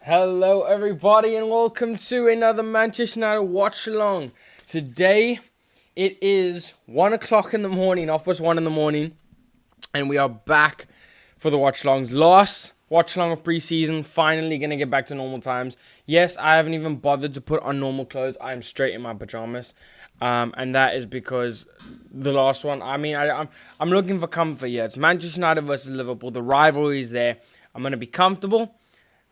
Hello, everybody, and welcome to another Manchester United Watchalong. Today, it is 1 o'clock in the morning, almost 1 in the morning, and we are back for the Watchalongs. Last Watchalong of pre-season, finally going to get back to normal times. Yes, I haven't even bothered to put on normal clothes. I'm straight in my pajamas, and that is because the last one, I'm looking for comfort here. It's Manchester United versus Liverpool. The rivalry is there. I'm going to be comfortable.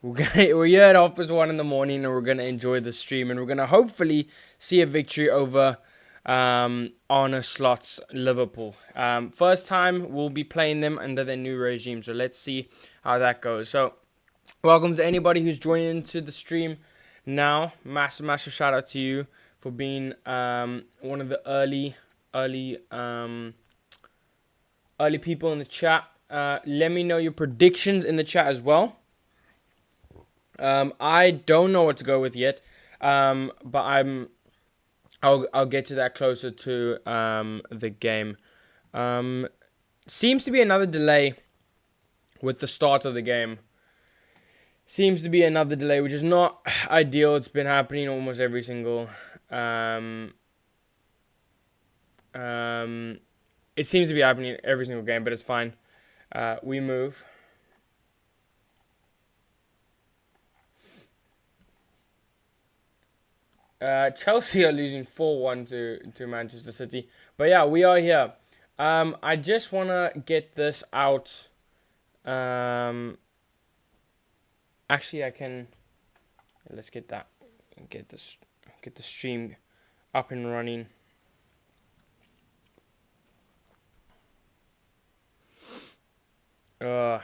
We're here at 1 in the morning, and we're gonna enjoy the stream, and we're gonna hopefully see a victory over Arne Slot's Liverpool. First time we'll be playing them under their new regime, so let's see how that goes. So, welcome to anybody who's joining into the stream now. Massive shout out to you for being one of the early people in the chat. Let me know your predictions in the chat as well. I don't know what to go with yet, but I'll get to that closer to the game. Seems to be another delay with the start of the game. Seems to be another delay, which is not ideal. It's been happening almost every single. It seems to be happening every single game, but it's fine. We move. Chelsea are losing 4-1 to Manchester City. But yeah, we are here. I just want to get this out. Actually, I can... Let's get that. Get the stream up and running. Okay.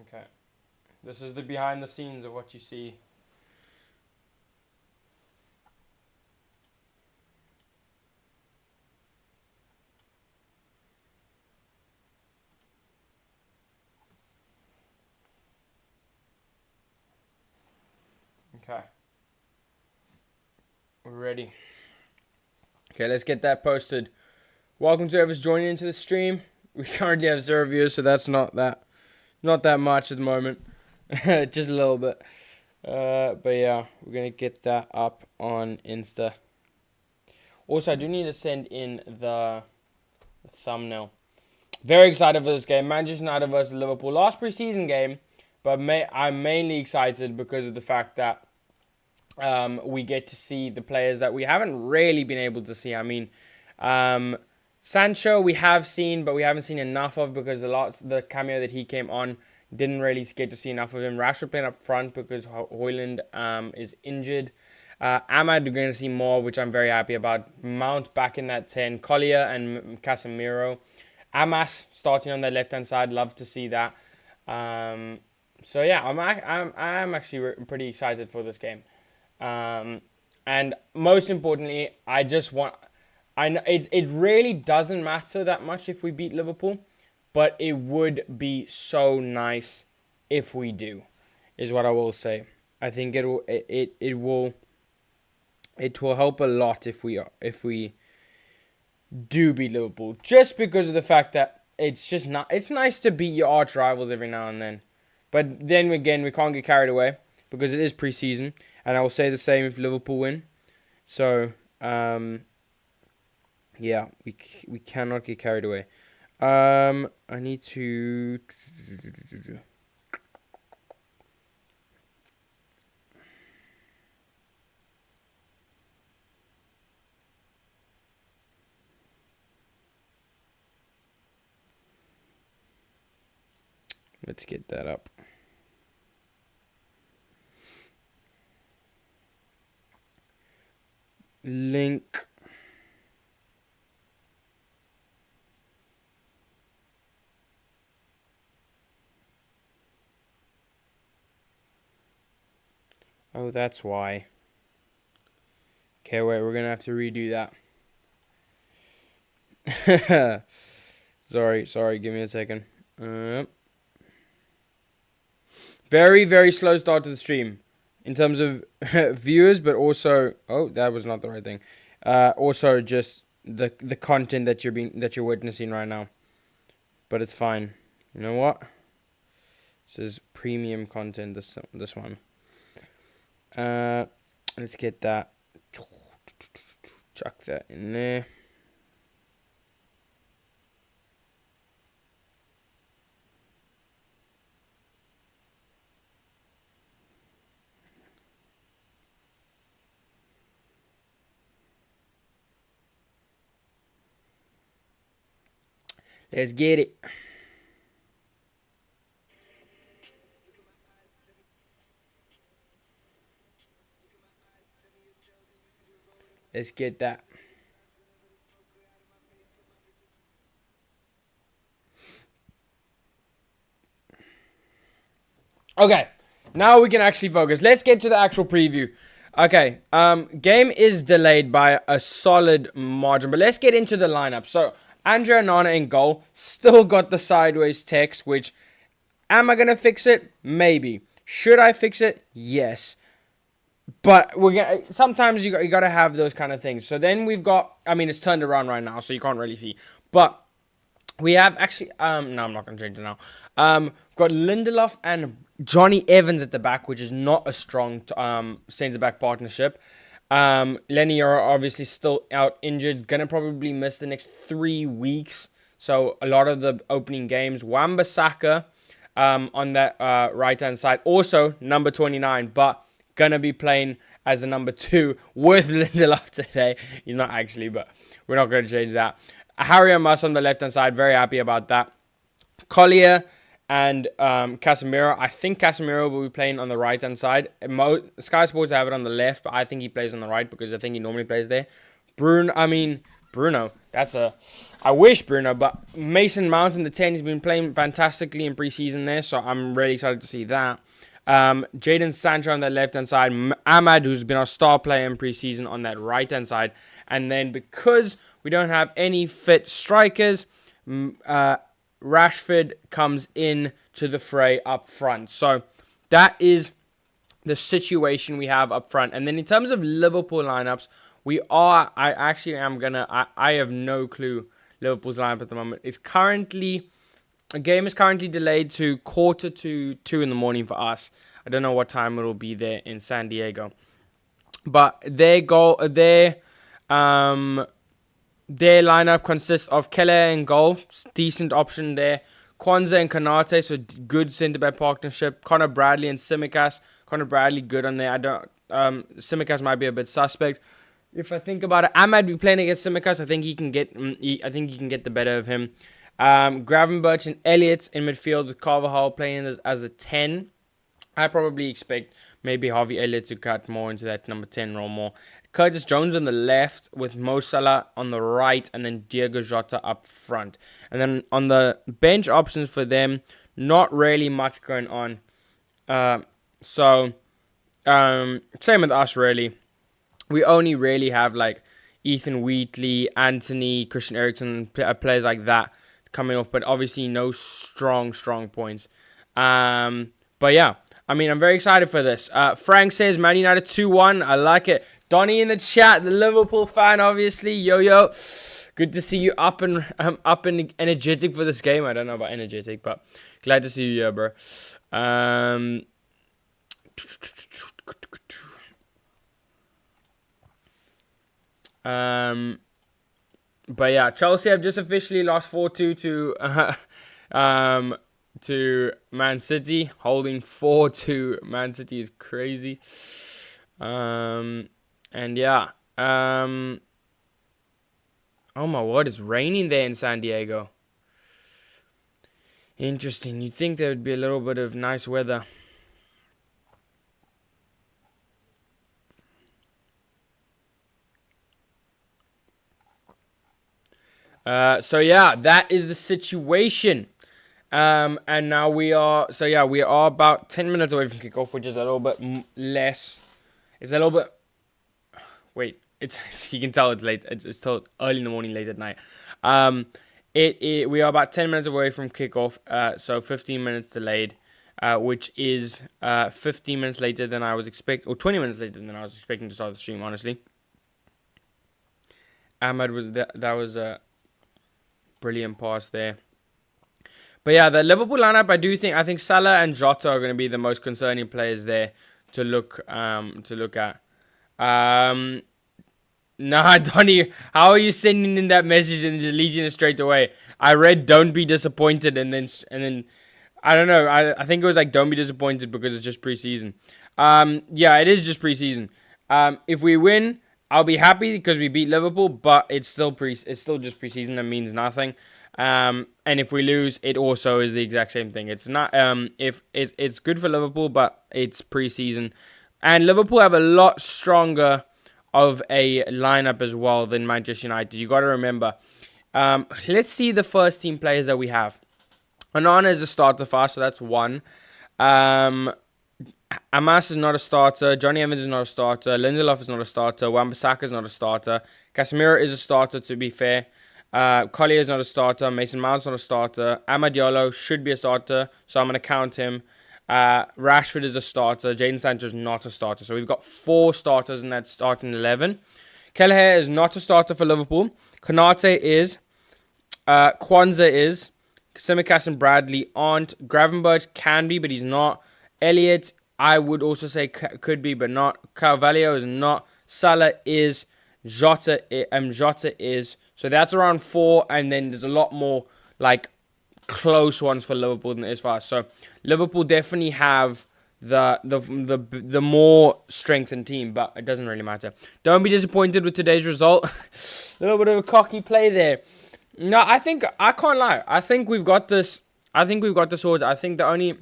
Okay, this is the behind the scenes of what you see. Okay, we're ready. Okay, let's get that posted. Welcome to whoever's joining into the stream. We currently have 0 viewers, so that's not that much at the moment. Just a little bit. But yeah, we're going to get that up on Insta. Also, I do need to send in the thumbnail. Very excited for this game. Manchester United versus Liverpool. Last preseason game, but I'm mainly excited because of the fact that we get to see the players that we haven't really been able to see. I mean, Sancho we have seen, but we haven't seen enough of because the cameo that he came on didn't really get to see enough of him. Rashford playing up front because Højlund is injured. Ahmad we're going to see more, which I'm very happy about. Mount back in that 10. Collier and Casemiro. Amas starting on the left-hand side. Love to see that. So yeah, I'm actually pretty excited for this game. And most importantly, I know it really doesn't matter that much if we beat Liverpool, but it would be so nice if we do, is what I will say. I think it will help a lot if we do beat Liverpool, just because of the fact that it's nice to beat your arch rivals every now and then. But then again, we can't get carried away because it is preseason, and I will say the same if Liverpool win. So, yeah, we cannot get carried away. I need to... Let's get that up. Link. Oh, that's why. Okay, wait, we're going to have to redo that. Sorry, give me a second. Very, very slow start to the stream in terms of viewers, but also... Oh, that was not the right thing. Also just the content that you're witnessing right now. But it's fine. You know what? This is premium content. This one. Let's get that. Chuck that in there. Let's get it. Let's get that. Okay, now we can actually focus. Let's get to the actual preview. Okay, game is delayed by a solid margin, but let's get into the lineup. So, Andrea Nana in goal, still got the sideways text, which, am I going to fix it? Maybe. Should I fix it? Yes. But sometimes you got to have those kind of things. So then we've got, I mean, it's turned around right now, so you can't really see. But we have actually, no, I'm not going to change it now. We've got Lindelof and Johnny Evans at the back, which is not a strong centre-back partnership. Lenny are obviously still out injured. Going to probably miss the next 3 weeks. So a lot of the opening games. Wan-Bissaka on that right-hand side. Also, number 29, but going to be playing as a number 2 with Lindelof today. He's not actually, but we're not going to change that. Harry and Mas on the left-hand side. Very happy about that. Collier and Casemiro. I think Casemiro will be playing on the right-hand side. Sky Sports have it on the left, but I think he plays on the right because I think he normally plays there. Bruno. I wish Bruno, but Mason Mount in the 10, he's been playing fantastically in preseason there, so I'm really excited to see that. Jadon Sancho on the left-hand side. Ahmad, who's been our star player in preseason, on that right-hand side. And then because we don't have any fit strikers, Rashford comes in to the fray up front. So that is the situation we have up front. And then in terms of Liverpool lineups, I have no clue Liverpool's lineup at the moment. The game is currently delayed to 1:45 in the morning for us. I don't know what time it'll be there in San Diego. But their lineup consists of Keller in goal, decent option there. Kwanzaa and Kanate, so good centre-back partnership. Connor Bradley and Tsimikas. Connor Bradley good on there. Tsimikas might be a bit suspect. If I think about it, Ahmad be playing against Tsimikas. I think he can get the better of him. Gravenberch and Elliott in midfield with Carvajal playing as a 10. I probably expect maybe Harvey Elliott to cut more into that number 10 role more. Curtis Jones on the left with Mo Salah on the right, and then Diego Jota up front. And then on the bench options for them, not really much going on. Same with us really. We only really have like Ethan Wheatley, Anthony, Christian Eriksen, players like that coming off, but obviously no strong points. But yeah, I mean, I'm very excited for this. Frank says Man United 2-1. I like it. Donnie in the chat, the Liverpool fan, obviously. Yo. Good to see you up and energetic for this game. I don't know about energetic, but glad to see you, bro. But yeah, Chelsea have just officially lost 4-2 to Man City. Holding 4-2 Man City is crazy. And yeah. Oh my word, it's raining there in San Diego. Interesting. You'd think there would be a little bit of nice weather. So yeah, that is the situation. And now we are about 10 minutes away from kickoff, which is a little bit less. It's a little bit. Wait, it's you can tell it's late. It's still early in the morning, late at night. We are about 10 minutes away from kickoff. So 15 minutes delayed, which is 15 minutes later than I was expecting, or 20 minutes later than I was expecting to start the stream. Honestly. Ahmad was that was a brilliant pass there. But yeah, the Liverpool lineup, I think Salah and Jota are going to be the most concerning players there to look at. Nah, Donny, how are you sending in that message and deleting it straight away? I read "Don't be disappointed" and then I don't know. I think it was like "Don't be disappointed" because it's just preseason. Yeah, it is just preseason. If we win, I'll be happy because we beat Liverpool, but it's still just preseason. That means nothing. And if we lose, it also is the exact same thing. It's not. If it's good for Liverpool, but it's preseason, and Liverpool have a lot stronger of a lineup as well than Manchester United. You got to remember. Let's see the first team players that we have. Onana is a starter for us, so that's one. Amas is not a starter. Johnny Evans is not a starter. Lindelof is not a starter. Wan-Bissaka is not a starter. Casemiro is a starter, to be fair. Collier is not a starter. Mason Mount's not a starter. Amad Diallo should be a starter, so I'm going to count him. Rashford is a starter. Jadon Sancho is not a starter. So we've got 4 starters in that starting 11. Kelleher is not a starter for Liverpool. Konate is. Kwanzaa is. Tsimikas and Bradley aren't. Gravenberch can be, but he's not. Elliott, I would also say could be, but not. Carvalho is not. Salah is. Jota is. So that's around 4, and then there's a lot more like close ones for Liverpool than there is for us. So Liverpool definitely have the more strengthened team, but it doesn't really matter. Don't be disappointed with today's result. A little bit of a cocky play there. No, I can't lie. I think we've got this. I think we've got the sword. I think the only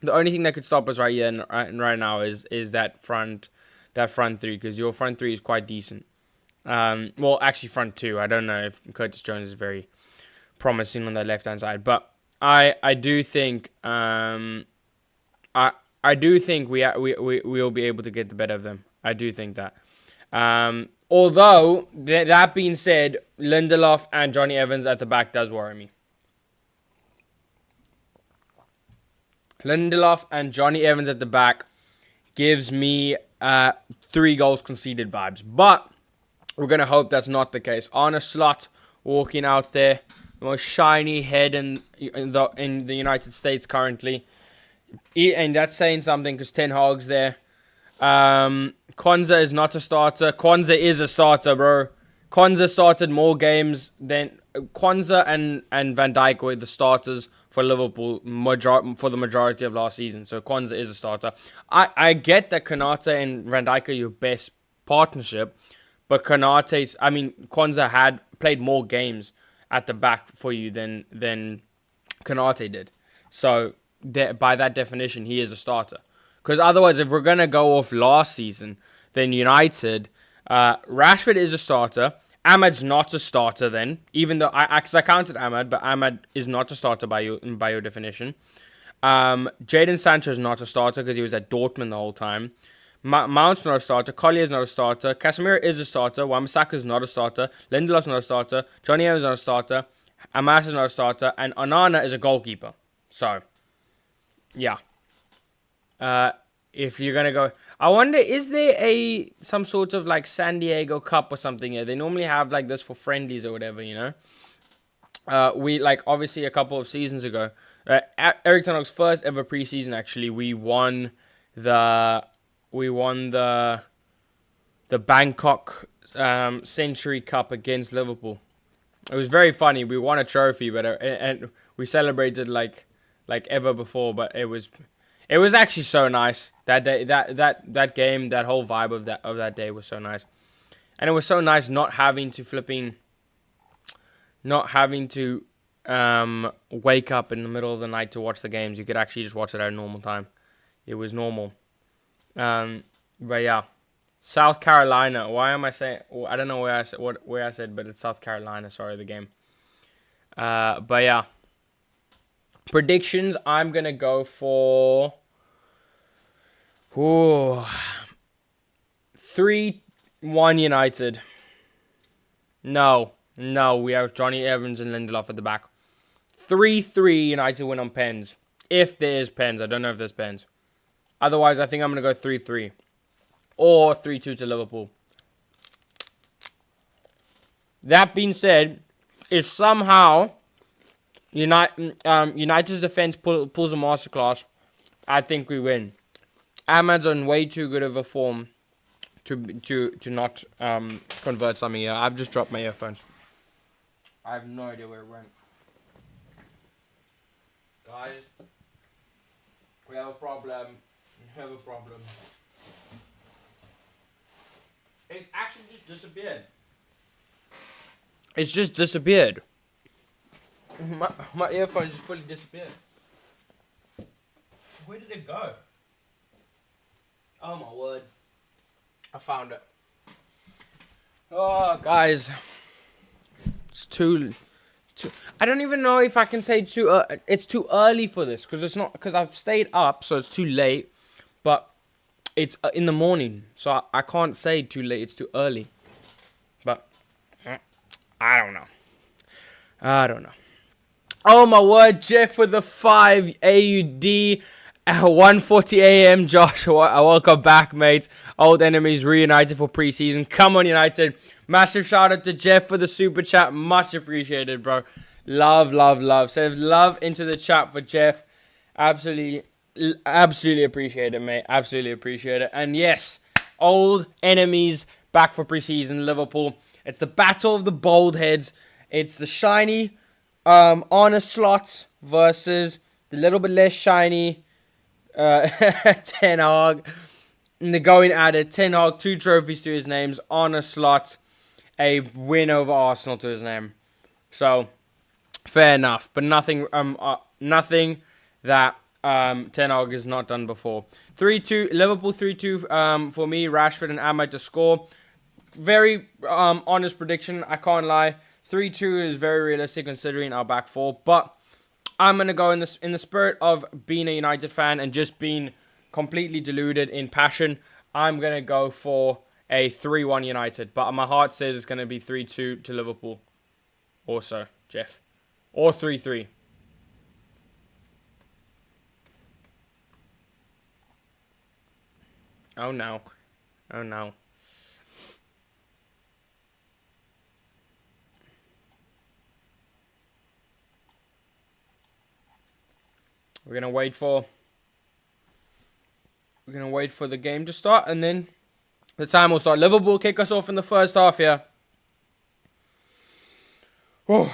thing that could stop us right here and right now is that front three, because your front three is quite decent. Well, actually front two. I don't know if Curtis Jones is very promising on that left hand side, but I do think I do think we'll be able to get the better of them. I do think that. Although that being said, Lindelof and Johnny Evans at the back does worry me. Lindelof and Johnny Evans at the back gives me 3 goals conceded vibes, but we're gonna hope that's not the case. Arne Slot walking out there, the most shiny head in the United States currently, and that's saying something because Ten Hag's there. Kwanzaa is not a starter. Kwanzaa is a starter, bro. Kwanzaa started more games than Kwanzaa and Van Dijk were the starters for Liverpool for the majority of last season. So Kwanzaa is a starter. I get that Konate and Van Dijk are your best partnership, but Kwanzaa had played more games at the back for you than Konate did. So by that definition, he is a starter. Because otherwise, if we're going to go off last season, then United, Rashford is a starter. Ahmad's not a starter then, even though I counted Ahmad, but Ahmad is not a starter by your definition. Jadon Sancho is not a starter because he was at Dortmund the whole time. Mount's not a starter. Collier is not a starter. Casemiro is a starter. Wan-Bissaka is not a starter. Lindelof's not a starter. Johnny Evans is not a starter. Amas is not a starter. And Onana is a goalkeeper. So, yeah. If you're gonna go, I wonder, is there some sort of like San Diego Cup or something here? They normally have like this for friendlies or whatever, you know. We like obviously a couple of seasons ago, Eric Ten Hag's first ever preseason. Actually, we won the Bangkok Century Cup against Liverpool. It was very funny. We won a trophy, but and we celebrated like ever before, but it was actually so nice that day, that game, that whole vibe of that day was so nice, and it was so nice not having to wake up in the middle of the night to watch the games. You could actually just watch it at a normal time. It was normal. But yeah, South Carolina. Why am I saying? I don't know where I said, but it's South Carolina. Sorry, the game. But yeah. Predictions. I'm gonna go for 3-1 United. No, we have Johnny Evans and Lindelof at the back. 3-3 United win on pens. If there is pens. I don't know if there's pens. Otherwise, I think I'm going to go 3-3. Or 3-2 to Liverpool. That being said, if somehow United's defense pulls a masterclass, I think we win. Ahmad's on way too good of a form to not convert something here. I've just dropped my earphones. I have no idea where it went. Guys, we have a problem. We have a problem. It's actually just disappeared. It's just disappeared. My earphones just fully disappeared. Where did it go? Oh my word. I found it. Oh, guys. It's too I don't even know if I can say it's too early for this, because it's not, because I've stayed up, so it's too late. But it's in the morning, so I can't say too late. It's too early. But I don't know. Oh my word, Jeff with the 5 AUD at 1:40 a.m. Joshua, welcome back, mates. Old enemies reunited for preseason. Come on, United. Massive shout out to Jeff for the super chat. Much appreciated, bro. Love. Send love into the chat for Jeff. Absolutely appreciate it, mate. Absolutely appreciate it. And yes, old enemies back for preseason. Liverpool. It's the battle of the bold heads. It's the shiny honor slots versus the little bit less shiny Ten Hag. And they're going at it. Ten Hag, 2 trophies to his names. Honor slot, a win over Arsenal to his name. So fair enough, but nothing that Ten Hag has not done before. 3-2 Liverpool, 3-2 for me. Rashford and Ahmad to score. Very honest prediction. I can't lie. 3-2 is very realistic considering our back four, but I'm gonna go in the spirit of being a United fan and just being completely deluded in passion. I'm gonna go for a 3-1 United, but my heart says it's gonna be 3-2 to Liverpool. Also, Jeff, or 3-3. Oh no. We're gonna wait for the game to start, and then the time will start. Liverpool kick us off in the first half here. Oh.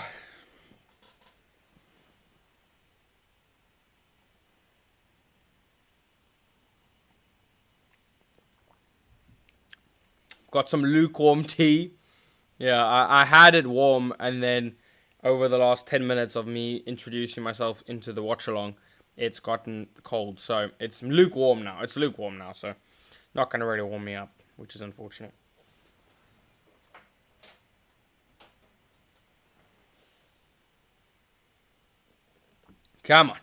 Got some lukewarm tea. Yeah, I had it warm, and then over the last 10 minutes of me introducing myself into the Watchalong, it's gotten cold. So it's lukewarm now. So not going to really warm me up, which is unfortunate. Come on.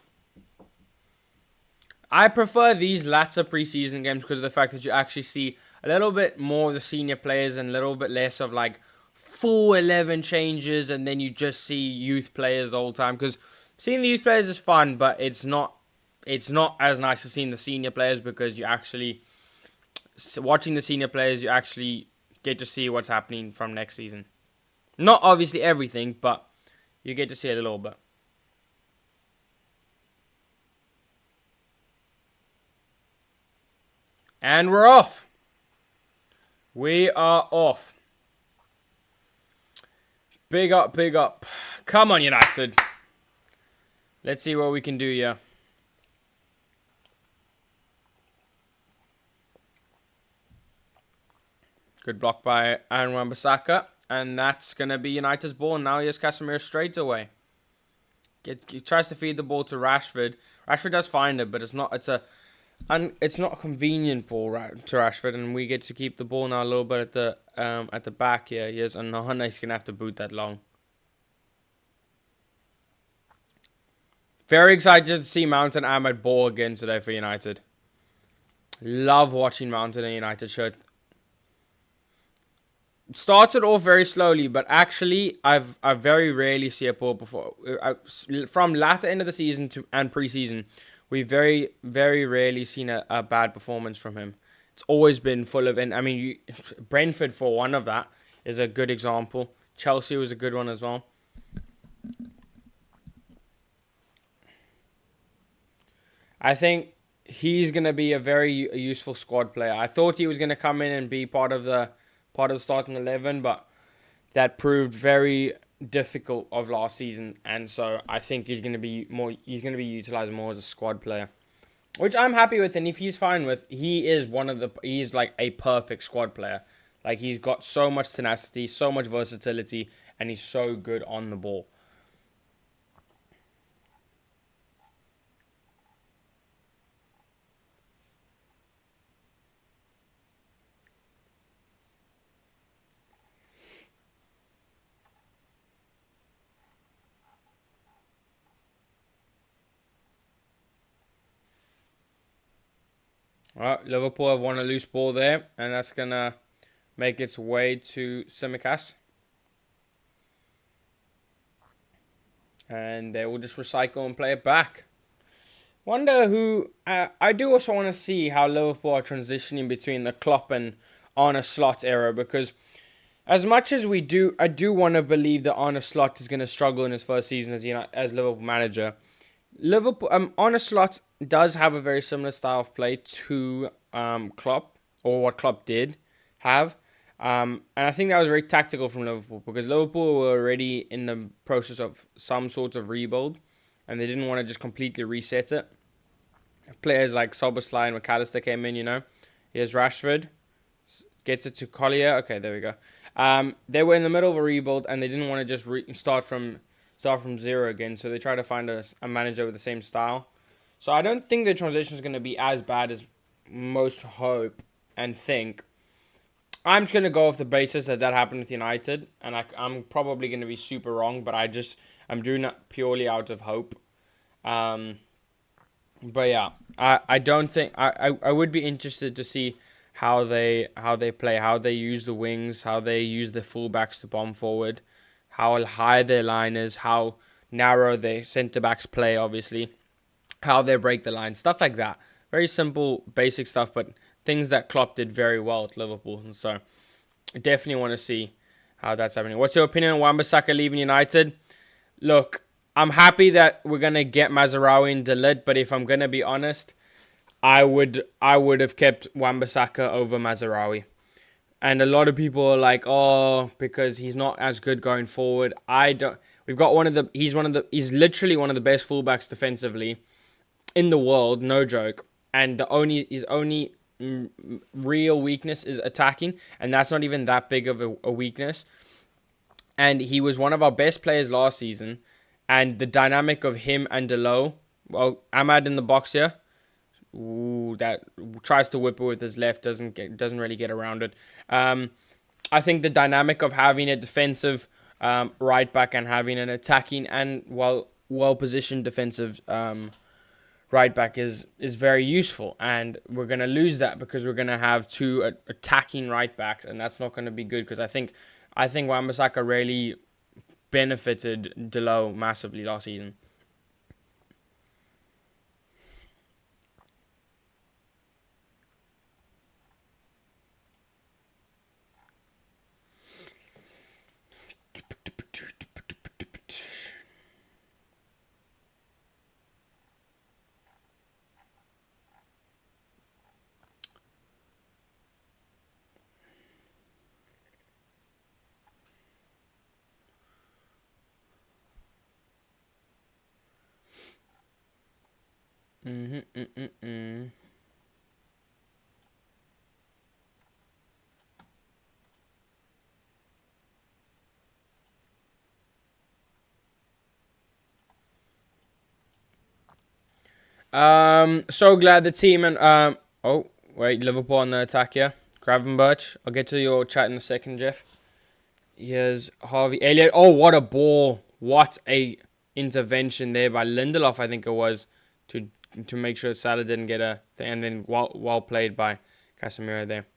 I prefer these latter preseason games because of the fact that you actually see a little bit more of the senior players and a little bit less of like full 11 changes, and then you just see youth players the whole time. Because seeing the youth players is fun, but it's not as nice as seeing the senior players, because you actually, watching the senior players, you actually get to see what's happening from next season. Not obviously everything, but you get to see a little bit. And we're off. We are off. Big up. Come on, United. Let's see what we can do here. Good block by Aaron Wan-Bissaka. And that's going to be United's ball. Now here's Casemiro straight away. He tries to feed the ball to Rashford. Rashford does find it, but it's not a convenient ball to Rashford, and we get to keep the ball now a little bit at the back here. Yes, and Nahana is gonna have to boot that long. Very excited to see Mount and Ahmed ball again today for United. Love watching Mount in a United shirt. Started off very slowly, but actually I very rarely see a ball before. From latter end of the season and preseason, we've very, very rarely seen a bad performance from him. It's always been full of... And I mean, Brentford, for one of that, is a good example. Chelsea was a good one as well. I think he's going to be a very useful squad player. I thought he was going to come in and be part of the starting 11, but that proved very difficult of last season, and so I think he's going to be utilized more as a squad player, which I'm happy with, and if he's fine with, he's like a perfect squad player. Like, he's got so much tenacity, so much versatility, and he's so good on the ball. Well, Liverpool have won a loose ball there, and that's going to make its way to Simicast. And they will just recycle and play it back. Wonder who... I do also want to see how Liverpool are transitioning between the Klopp and Arne Slot era, because as much as I do want to believe that Arne Slot is going to struggle in his first season as Liverpool manager. Arne Slot does have a very similar style of play to Klopp, or what Klopp did have. And I think that was very tactical from Liverpool, because Liverpool were already in the process of some sort of rebuild, and they didn't want to just completely reset it. Players like Szoboszlai and McAllister came in, Here's Rashford. Gets it to Collier. Okay, there we go. They were in the middle of a rebuild, and they didn't want to just start from zero again, so they tried to find a manager with the same style. So I don't think the transition is going to be as bad as most hope and think. I'm just going to go off the basis that happened with United, and I'm probably going to be super wrong, but I'm doing it purely out of hope. But yeah, I don't think... I would be interested to see how they play, how they use the wings, how they use the fullbacks to bomb forward, how high their line is, how narrow their centre-backs play, obviously, how they break the line, stuff like that. Very simple, basic stuff, but things that Klopp did very well at Liverpool. And so I definitely want to see how that's happening. What's your opinion on Wan-Bissaka leaving United? Look, I'm happy that we're going to get Mazraoui and De Ligt, but if I'm going to be honest, I would have kept Wan-Bissaka over Mazraoui. And a lot of people are like, oh, because he's not as good going forward. We've got he's literally one of the best fullbacks defensively in the world, no joke. And his only real weakness is attacking, and that's not even that big of a weakness. And he was one of our best players last season, and the dynamic of him and Delo, well, Ahmad in the box here. Ooh, that tries to whip it with his left, doesn't really get around it. I think the dynamic of having a defensive right back and having an attacking and well positioned defensive right back is very useful, and we're gonna lose that because we're gonna have two attacking right backs, and that's not gonna be good, because I think Wan-Bissaka really benefited Delo massively last season. So glad the team and oh wait, Liverpool on the attack here. Gravenberch. I'll get to your chat in a second, Jeff. Here's Harvey Elliott. Oh, what a ball! What a intervention there by Lindelof, I think it was, to make sure Salah didn't get a thing, and then well played by Casemiro there.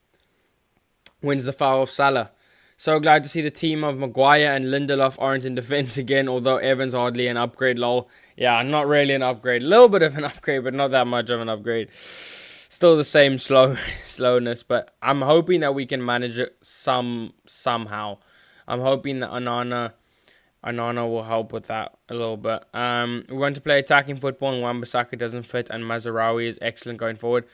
Wins the foul of Salah. So glad to see the team of Maguire and Lindelof aren't in defense again, although Evans hardly an upgrade, lol. Yeah, not really an upgrade. A little bit of an upgrade, but not that much of an upgrade. Still the same slowness, but I'm hoping that we can manage it somehow. I'm hoping that Anana will help with that a little bit. We want to play attacking football, and Wan-Bissaka doesn't fit, and Mazraoui is excellent going forward.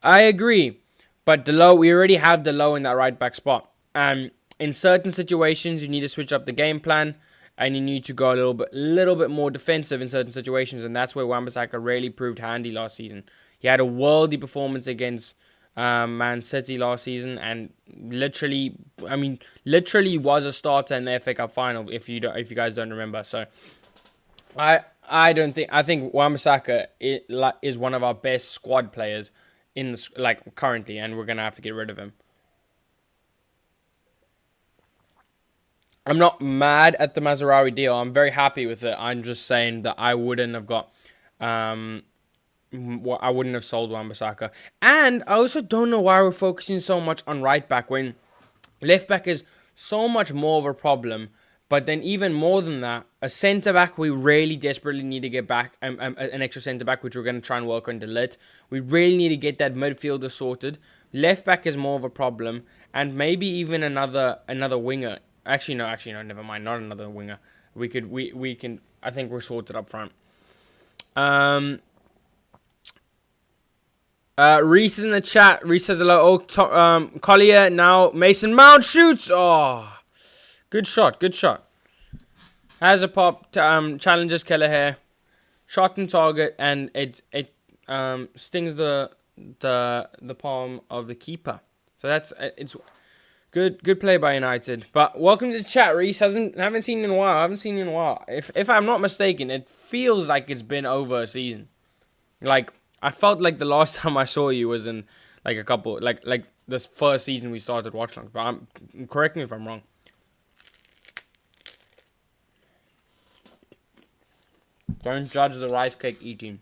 I agree, but Delo, we already have Delo in that right back spot. In certain situations, you need to switch up the game plan, and you need to go a little bit more defensive in certain situations, and that's where Wan-Bissaka really proved handy last season. He had a worldy performance against Man City last season, and literally was a starter in the FA Cup final. If you guys don't remember, so I think Wan-Bissaka is one of our best squad players in the currently, and we're gonna have to get rid of him. I'm not mad at the Mazraoui deal. I'm very happy with it. I'm just saying that I wouldn't have sold Wan-Bissaka. And I also don't know why we're focusing so much on right back when left back is so much more of a problem. But then even more than that, a centre back we really desperately need to get back, an extra centre back, which we're going to try and work on Delit. We really need to get that midfielder sorted. Left back is more of a problem, and maybe even another winger. Actually, no, never mind. Not another winger. We can. I think we're sorted up front. Reese is in the chat. Reese says hello. Collier now. Mason Mount shoots. Oh, good shot. Has a pop. Challenges Kelleher. Shot and target, and it stings the palm of the keeper. So it's good play by United. But welcome to the chat, Reese. Haven't seen you in a while. If I'm not mistaken, it feels like it's been over a season. I felt like the last time I saw you was in a couple this first season we started Watchalong. But correct me if I'm wrong. Don't judge the rice cake eating.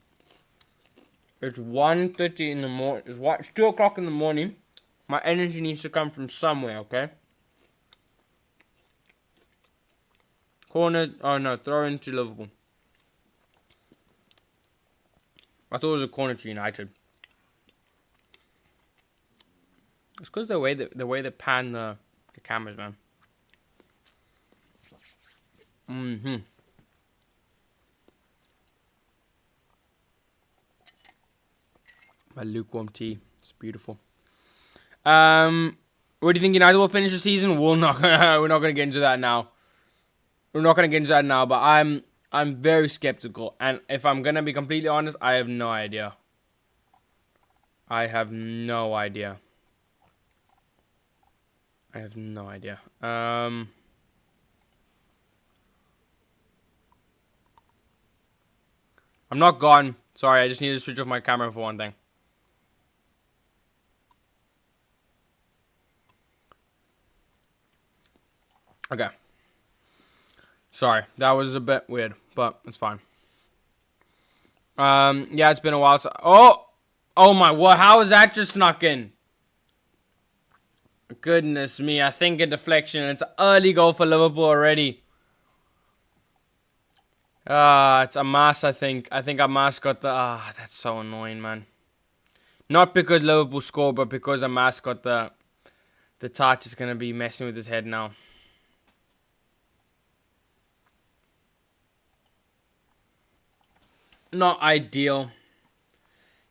It's 1:30 in the morning. It's 2 o'clock in the morning. My energy needs to come from somewhere, okay? Corner. Oh no, throw into Liverpool. I thought it was a corner to United. It's because the way they pan the cameras, man. My lukewarm tea. It's beautiful. Where do you think United will finish the season? We're not gonna get into that now. But I'm very skeptical, and if I'm gonna be completely honest, I have no idea. I'm not gone. Sorry, I just need to switch off my camera for one thing. Okay. Sorry, that was a bit weird, but it's fine. Yeah, it's been a while. Oh my, what? How is that just snuck in? Goodness me, I think a deflection. It's an early goal for Liverpool already. It's Amas, I think. I think Amas got the... that's so annoying, man. Not because Liverpool scored, but because Amas got the touch. Is going to be messing with his head now. Not ideal.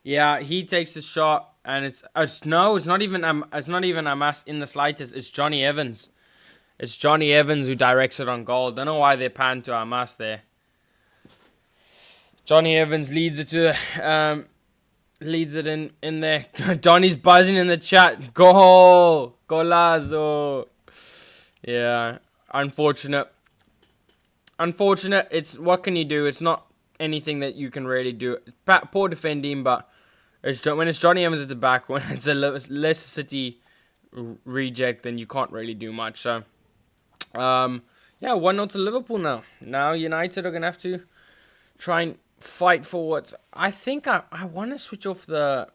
Yeah, he takes the shot, and it's not even Amas in the slightest. It's Johnny Evans. It's Johnny Evans who directs it on goal. Don't know why they panned to Amas there. Johnny Evans leads it in there. Donny's buzzing in the chat. Goal, golazo. Yeah, unfortunate. It's what can you do? It's not anything that you can really do. Poor defending, but when it's Johnny Evans at the back, when it's a Leicester City reject, then you can't really do much. So, yeah, 1-0 to Liverpool now. Now United are gonna have to try and fight for what I think. I want to switch off the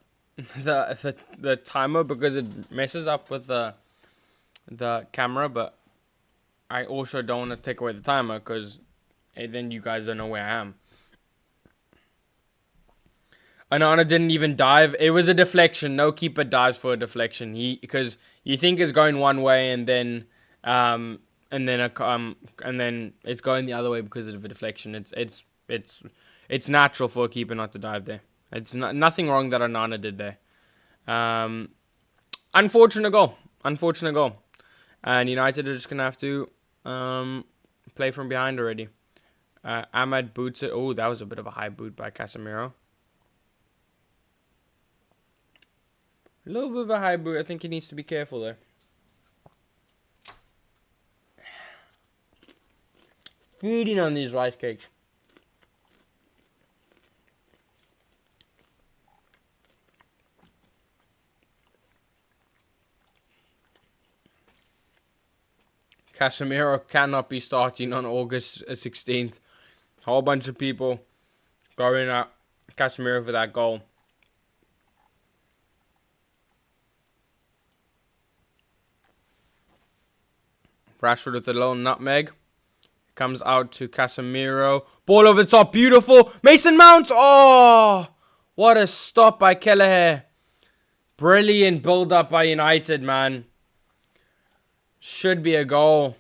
timer because it messes up with the camera, but I also don't want to take away the timer because then you guys don't know where I am. Anana didn't even dive. It was a deflection. No keeper dives for a deflection. Because you think it's going one way and then and then it's going the other way because of a deflection. It's natural for a keeper not to dive there. It's nothing wrong that Onana did there. Unfortunate goal. And United are just gonna have to play from behind already. Ahmad boots it. Oh, that was a bit of a high boot by Casemiro. A little bit of a high boot. I think he needs to be careful there. Feeding on these rice cakes. Casemiro cannot be starting on August 16th. A whole bunch of people going at Casemiro for that goal. Rashford with a little nutmeg. Comes out to Casemiro. Ball over the top. Beautiful. Mason Mount. Oh, what a stop by Kelleher. Brilliant build-up by United, man. Should be a goal.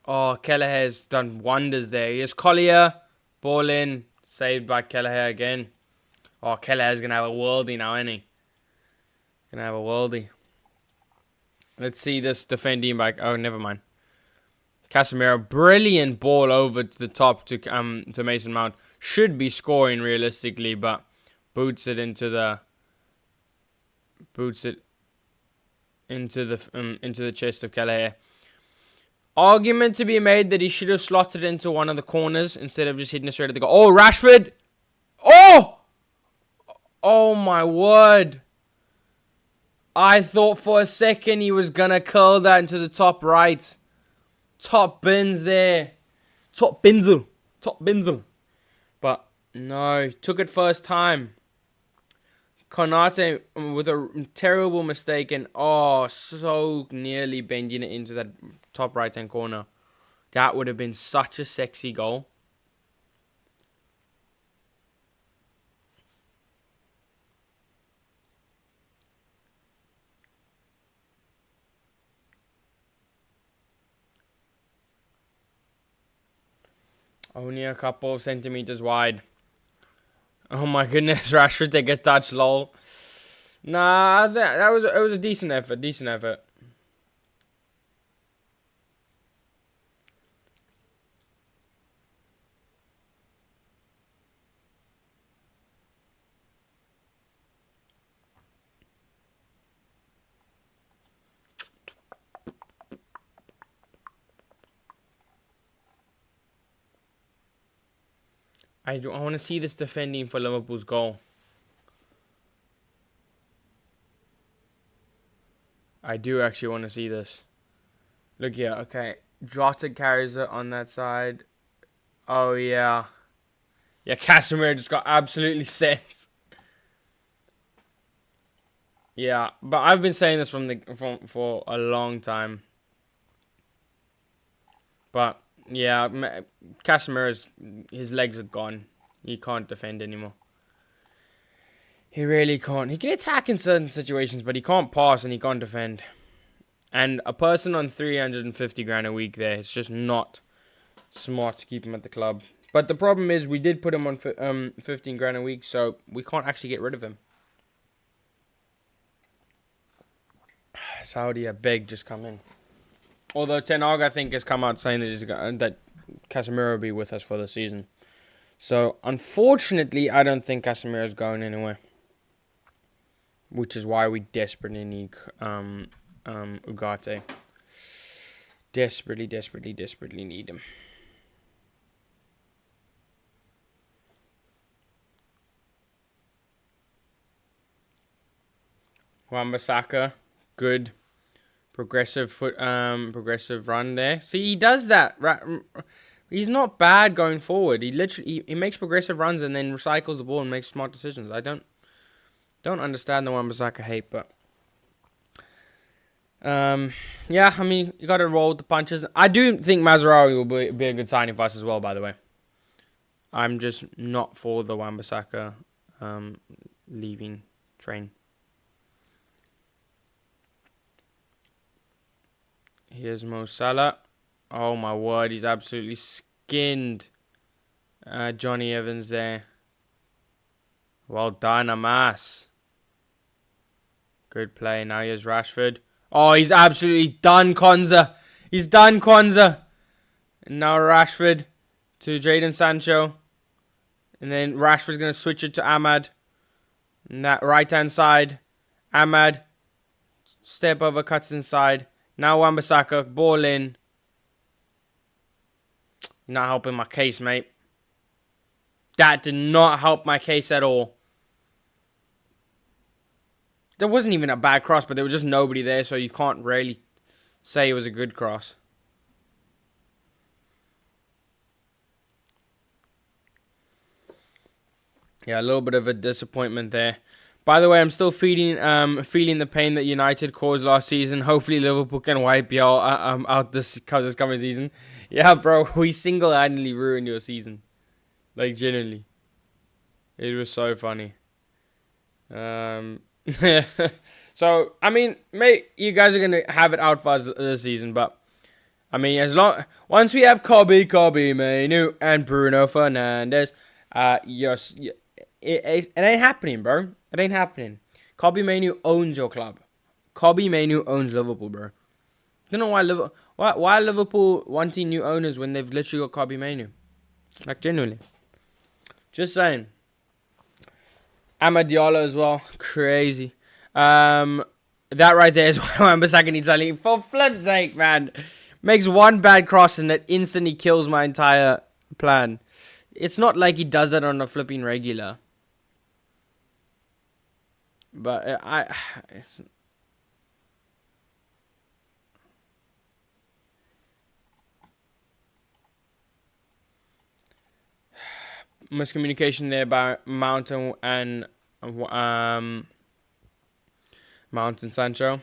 Oh, Kelleher's done wonders there. Here's Collier. Ball in. Saved by Kelleher again. Oh, Kelleher's going to have a worldie now, isn't he? Going to have a worldie. Let's see this defending by... Oh, never mind. Casemiro, brilliant ball over to the top to Mason Mount. Should be scoring realistically, but boots it into the chest of Kelleher. Argument to be made that he should have slotted into one of the corners instead of just hitting it straight at the goal. Oh, Rashford! Oh! Oh my word! I thought for a second he was gonna curl that into the top right. Top bins there. Top binzel. But no, took it first time. Konate with a terrible mistake and so nearly bending it into that top right hand corner. That would have been such a sexy goal. Only a couple of centimeters wide. Oh my goodness, Rashford take a touch, lol. Nah, it was a decent effort. I want to see this defending for Liverpool's goal. I do actually want to see this. Look here, okay. Jota carries it on that side. Oh, yeah. Yeah, Casemiro just got absolutely sent. Yeah, but I've been saying this for a long time. But, yeah, Casemiro's, his legs are gone. He can't defend anymore. He really can't. He can attack in certain situations, but he can't pass and he can't defend. And a person on 350 grand a week there, it's just not smart to keep him at the club. But the problem is we did put him on 15 grand a week, so we can't actually get rid of him. Saudi, a beg, just come in. Although Ten Hag, I think, has come out saying that Casemiro will be with us for the season. So, unfortunately, I don't think Casemiro is going anywhere. Which is why we desperately need Ugarte. Desperately need him. Wan-Bissaka, good. Progressive run there. See, he does that. He's not bad going forward. He literally he makes progressive runs and then recycles the ball and makes smart decisions. I don't understand the Wan-Bissaka hate, but yeah, I mean, you got to roll with the punches. I do think Mazraoui will be a good signing for us as well, by the way. I'm just not for the Wan-Bissaka leaving train. Here's Mo Salah. Oh my word, he's absolutely skinned Johnny Evans there. Well done, Amas. Good play. Now here's Rashford. Oh, he's absolutely done Konza. He's done Konza. And now Rashford to Jadon Sancho. And then Rashford's going to switch it to Ahmad. And that right-hand side. Ahmad. Step over, cuts inside. Now Wan-Bissaka. Ball in. You're not helping my case, mate. That did not help my case at all. There wasn't even a bad cross, but there was just nobody there, so you can't really say it was a good cross. Yeah, a little bit of a disappointment there. By the way, I'm still feeling the pain that United caused last season. Hopefully Liverpool can wipe y'all out this coming season. Yeah, bro, we single-handedly ruined your season. Like, genuinely. It was so funny. So, I mean, mate, you guys are going to have it out for us this season, but, I mean, once we have Kobe Mainoo, and Bruno Fernandes, it ain't happening, bro. It ain't happening. Kobe Mainoo owns your club. Kobe Mainoo owns Liverpool, bro. You know why Liverpool wanting new owners when they've literally got Kobe Mainoo? Like, genuinely. Just saying. Amad Diallo as well. Crazy. That right there is why Wan-Bissaka needs to leave. For flip's sake, man. Makes one bad cross and that instantly kills my entire plan. It's not like he does that on a flipping regular. But it's miscommunication there by Mount and Sancho.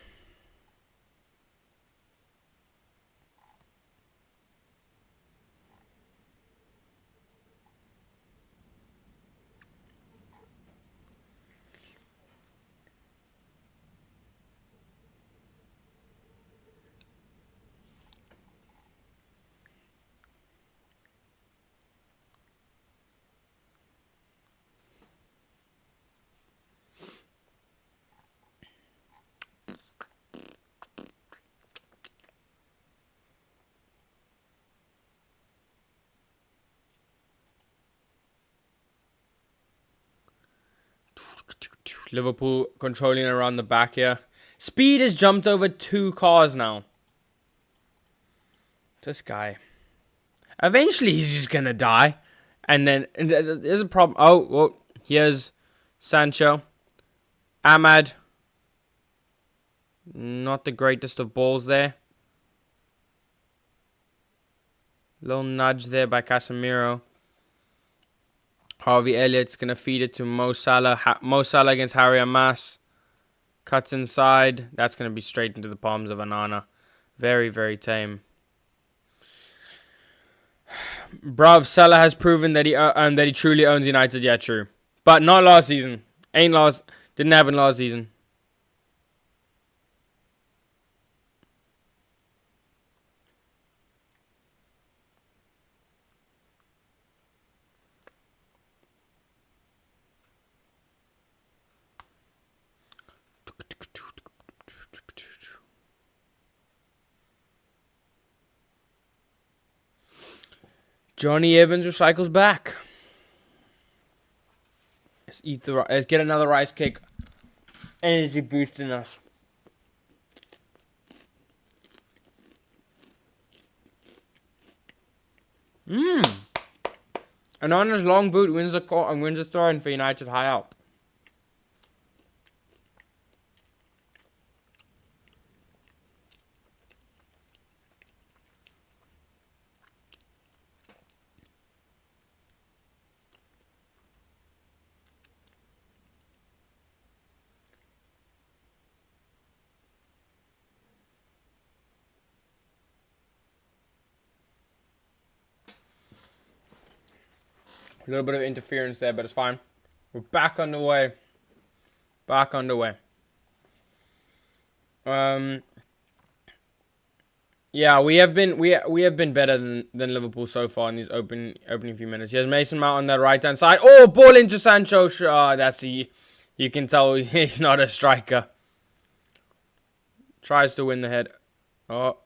Liverpool controlling around the back here. Speed has jumped over 2 cars now. This guy. Eventually he's just going to die. And then there's a problem. Oh, well, here's Sancho. Ahmad. Not the greatest of balls there. Little nudge there by Casemiro. Harvey Elliott's going to feed it to Mo Salah. Mo Salah against Harry Amas. Cuts inside. That's going to be straight into the palms of Anana. Very, very tame. Bruv, Salah has proven that he truly owns United. Yeah, true. But not last season. Didn't happen last season. Johnny Evans recycles back. Let's get another rice cake. Energy boosting us. Anana's long boot wins the throw-in for United high up. A little bit of interference there, but it's fine. We're back on the way. Yeah, we have been better than Liverpool so far in these opening few minutes. Here's Mason Mount on the right hand side. Oh, ball into Sancho. That's you can tell he's not a striker. Tries to win the head. Oh.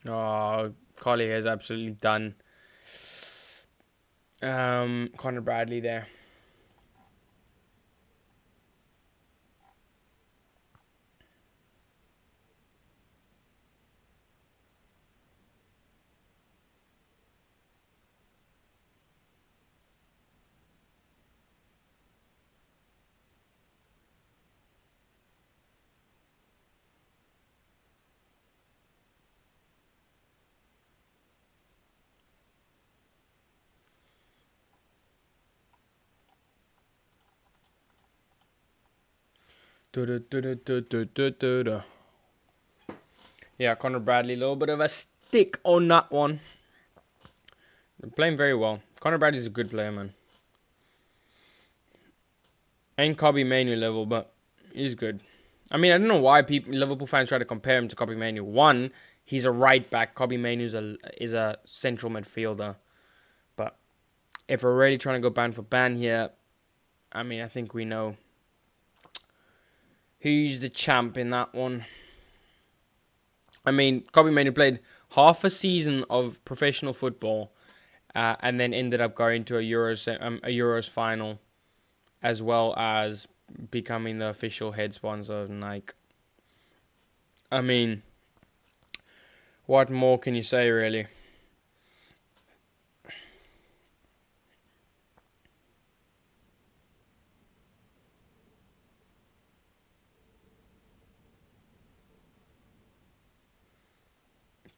Oh, Collier is absolutely done. Connor Bradley there. Yeah, Connor Bradley, a little bit of a stick on that one. They're playing very well. Connor Bradley's a good player, man. Ain't Kobe Manu level, but he's good. I mean, I don't know why Liverpool fans try to compare him to Kobe Manu. One, he's a right back. Kobe Manu is a central midfielder. But if we're really trying to go ban for ban here, I mean, I think we know who's the champ in that one. I mean, Kobe Manu played half a season of professional football, and then ended up going to a Euros final, as well as becoming the official head sponsor of Nike. I mean, what more can you say, really?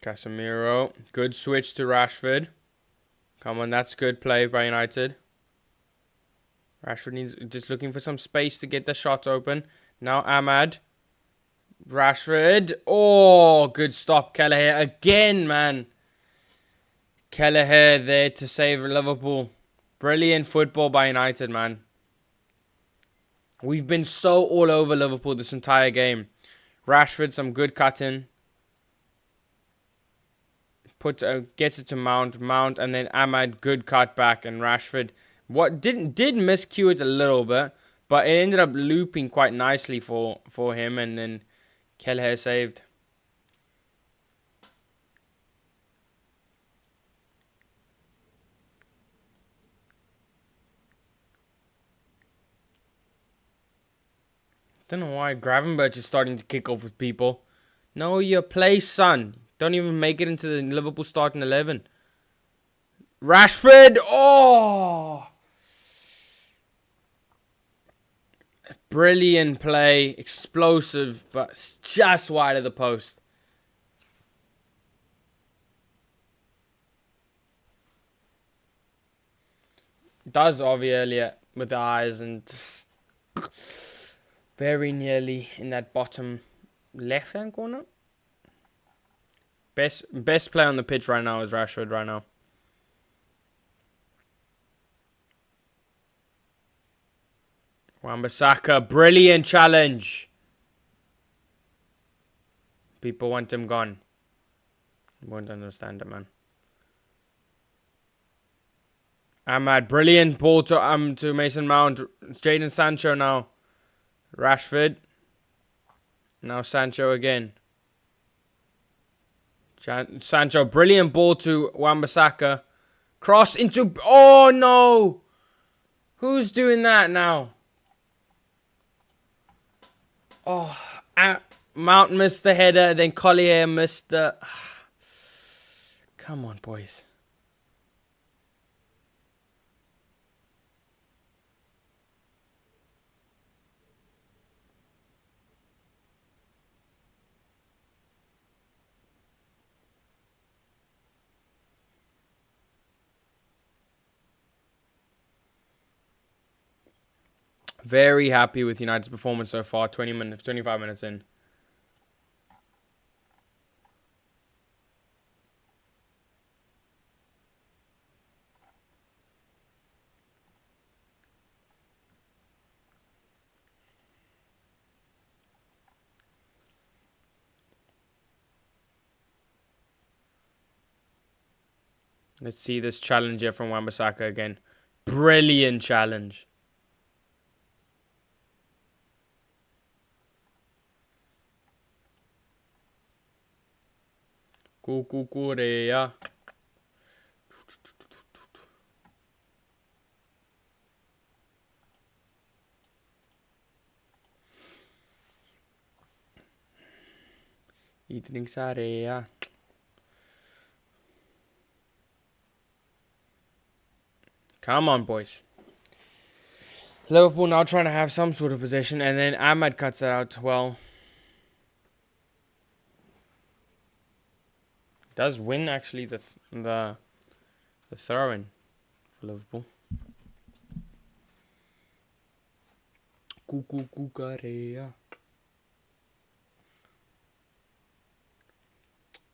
Casemiro, good switch to Rashford. Come on, that's good play by United. Rashford needs just looking for some space to get the shot open. Now Ahmad. Rashford. Oh, good stop. Kelleher again, man. Kelleher there to save Liverpool. Brilliant football by United, man. We've been so all over Liverpool this entire game. Rashford, some good cutting. Gets it to Mount, and then Ahmad, good cut back, and Rashford did miscue it a little bit, but it ended up looping quite nicely for him, and then Kelleher saved. Don't know why Gravenberch is starting to kick off with people. Know your place, son. Don't even make it into the Liverpool starting 11. Rashford! Oh! Brilliant play. Explosive, but just wide of the post. Does Ovi earlier with the eyes and very nearly in that bottom left-hand corner. Best player on the pitch right now is Rashford right now. Wan-Bissaka, brilliant challenge. People want him gone. Won't understand it, man. Ahmad, brilliant ball to Mason Mount. Jadon Sancho now. Rashford. Now Sancho again. Sancho, brilliant ball to Wan-Bissaka. Cross into... Oh, no! Who's doing that now? Oh, Mount missed the header. Then Collier missed the... Come on, boys. Very happy with United's performance so far. 25 minutes in. Let's see this challenge here from Wan-Bissaka again. Brilliant challenge. Kukukurea. Eating Sarea. Come on, boys. Liverpool now trying to have some sort of possession, and then Ahmad cuts it out well. Does win actually the throw-in for Liverpool. Kukukurea.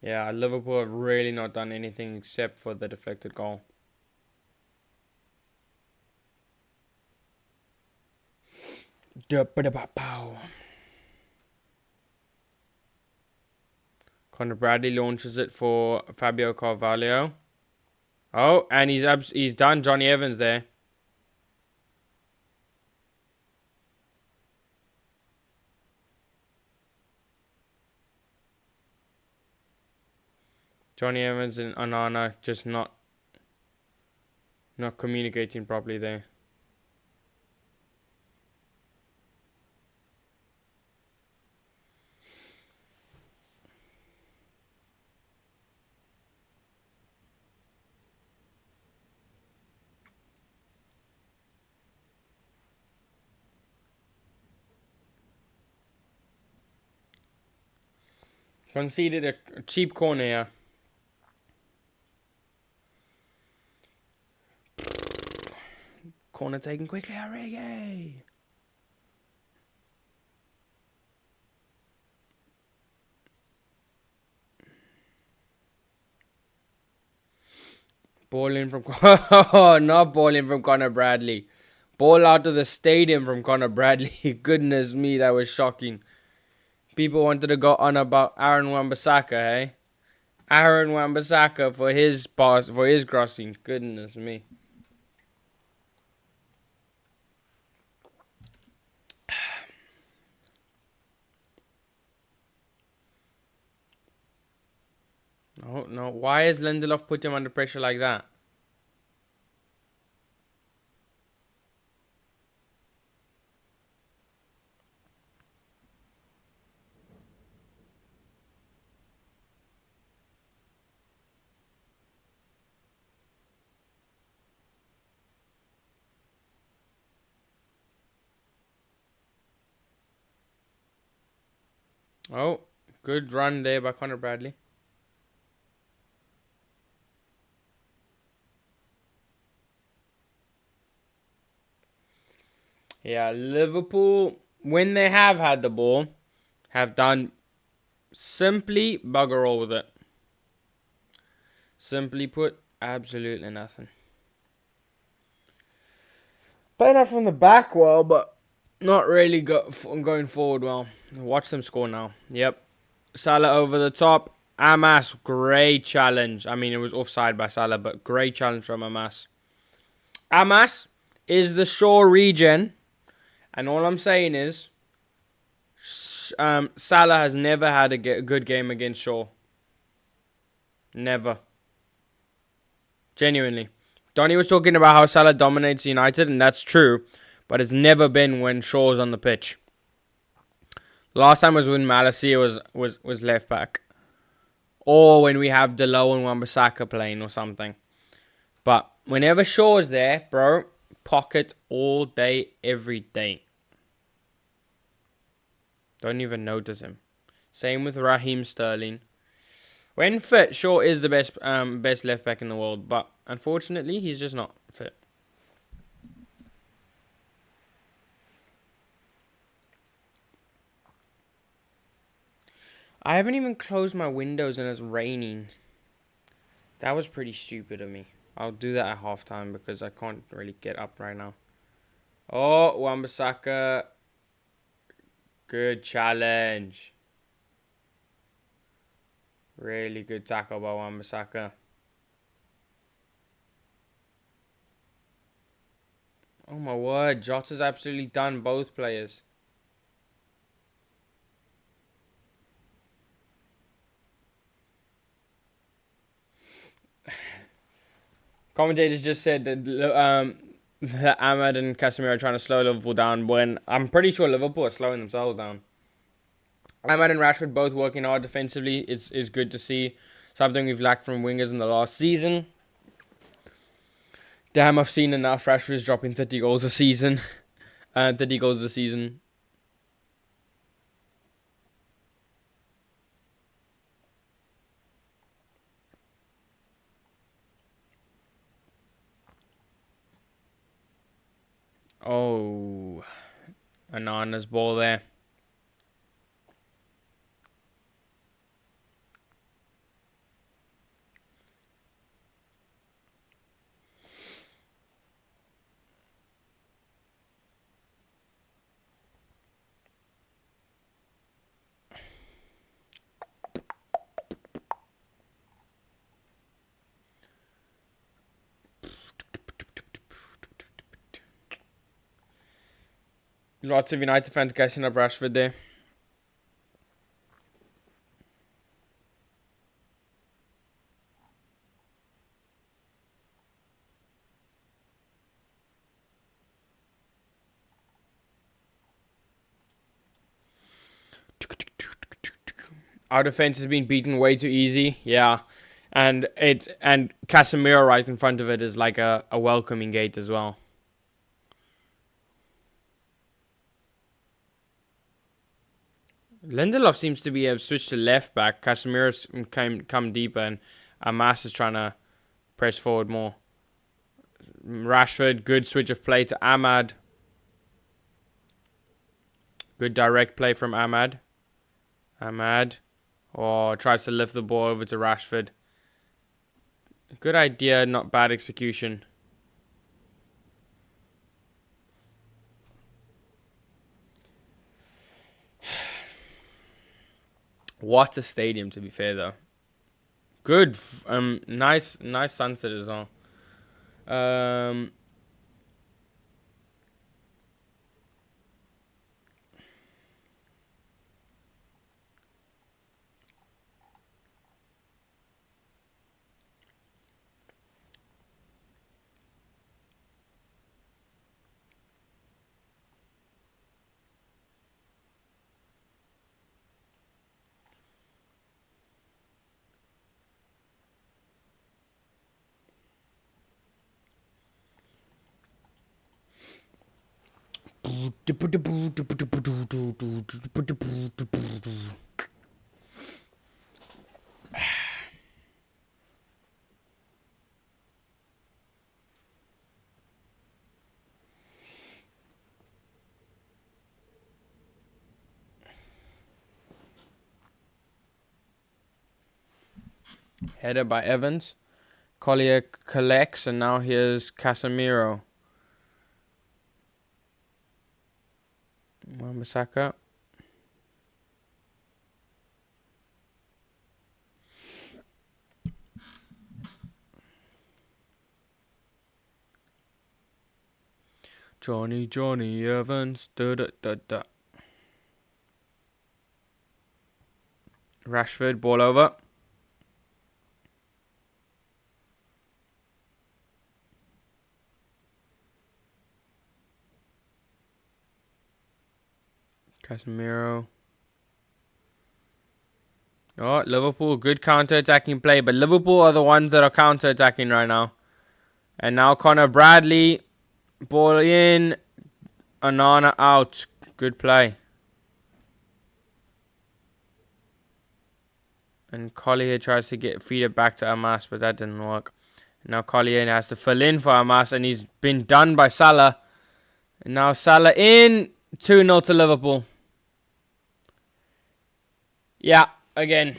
Yeah, Liverpool have really not done anything except for the deflected goal. Conor Bradley launches it for Fabio Carvalho. Oh, and he's done Johnny Evans there. Johnny Evans and Onana just not communicating properly there. Conceded a cheap corner here. Corner taken quickly, Origi. Ball in from not ball in from Conor Bradley. Ball out of the stadium from Conor Bradley. Goodness me, that was shocking. People wanted to go on about Aaron Wan-Bissaka, hey? Aaron Wan-Bissaka for his pass, for his crossing. Goodness me. Oh no, why has Lindelof put him under pressure like that? Oh, good run there by Conor Bradley. Yeah, Liverpool, when they have had the ball, have done simply bugger all with it. Simply put, absolutely nothing. Playing out from the back well, but not really going forward well. Watch them score now. Yep. Salah over the top. Amas, great challenge. I mean, it was offside by Salah, but great challenge from Amas. Amas is the Shaw regen. And all I'm saying is, Salah has never had a good game against Shaw. Never. Genuinely. Donny was talking about how Salah dominates United, and that's true. But it's never been when Shaw's on the pitch. Last time was when Malacia was left back. Or when we have Delo and Wan-Bissaka playing or something. But whenever Shaw's there, bro, pocket all day, every day. Don't even notice him. Same with Raheem Sterling. When fit, Shaw is the best left back in the world, but unfortunately, he's just not fit. I haven't even closed my windows and it's raining. That was pretty stupid of me. I'll do that at halftime because I can't really get up right now. Oh, Wan-Bissaka. Good challenge. Really good tackle by Wan-Bissaka. Oh my word, Jota's absolutely done both players. Commentators just said that Ahmad and Casemiro are trying to slow Liverpool down when I'm pretty sure Liverpool are slowing themselves down. Ahmad and Rashford both working hard defensively is good to see. Something we've lacked from wingers in the last season. Damn, I've seen enough. Rashford's dropping 30 goals a season. 30 goals a season. Oh, Anana's ball there. Lots of United fans guessing up Rashford there. Our defense has been beaten way too easy. Yeah. And Casemiro right in front of it is like a welcoming gate as well. Lindelof seems to be switched to left back. Casemiro's come deeper, and Amas is trying to press forward more. Rashford, good switch of play to Ahmad. Good direct play from Ahmad. Ahmad, tries to lift the ball over to Rashford. Good idea, not bad execution. What a stadium, to be fair, though. Good, nice sunset as well. Header by Evans. Collier collects, and now here's Casemiro. Wan-Bissaka. Johnny Evans. Rashford, ball over. Casemiro. Oh, Liverpool, good counter-attacking play, but Liverpool are the ones that are counter-attacking right now. And now Connor Bradley, ball in, Anana out. Good play. And Collier tries to feed it back to Amas, but that didn't work. Now Collier has to fill in for Amas, and he's been done by Salah. And now Salah in, 2-0 to Liverpool. Yeah, again.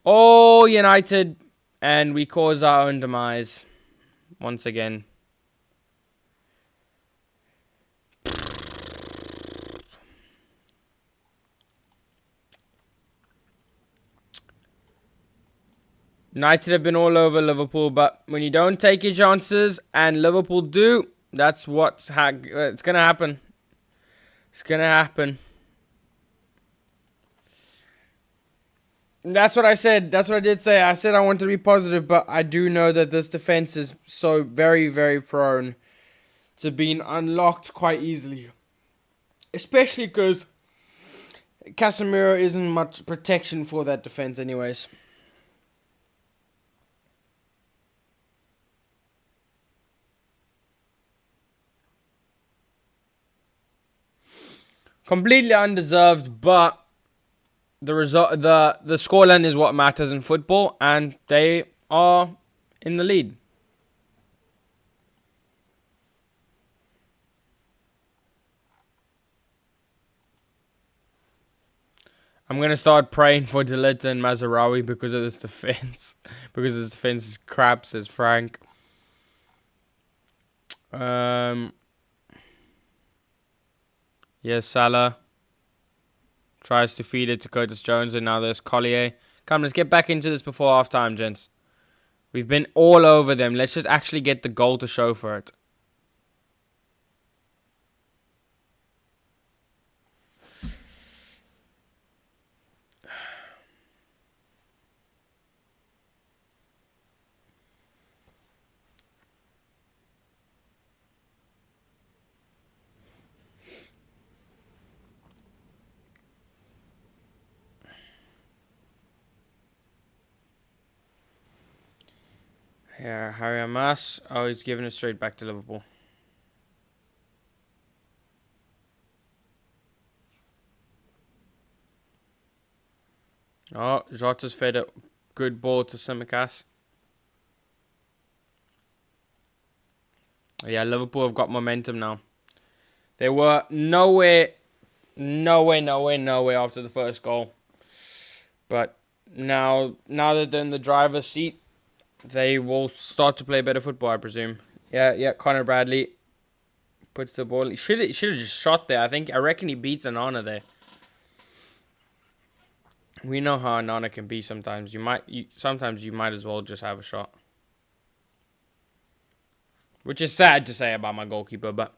Oh, United, and we cause our own demise once again. United have been all over Liverpool, but when you don't take your chances, and Liverpool do, That's it's gonna happen. It's gonna happen. That's what I said. That's what I did say. I said I wanted to be positive, but I do know that this defense is so very, very prone to being unlocked quite easily. Especially because Casemiro isn't much protection for that defense anyways. Completely undeserved, but the result, the scoreline is what matters in football, and they are in the lead. I'm going to start praying for De Ligt and Mazraoui because of this defense. Because this defense is crap, says Frank. Yes, Salah tries to feed it to Curtis Jones, and now there's Collier. Come, let's get back into this before half time, gents. We've been all over them. Let's just actually get the goal to show for it. Yeah, Harry Amas. Oh, he's giving it straight back to Liverpool. Oh, Jota's fed a good ball to Tsimikas. Yeah, Liverpool have got momentum now. They were nowhere after the first goal. But now that they're in the driver's seat, they will start to play better football, I presume. Yeah, Connor Bradley puts the ball. He should have just shot there. I reckon he beats Anana there. We know how Anana can be sometimes. Sometimes you might as well just have a shot. Which is sad to say about my goalkeeper, but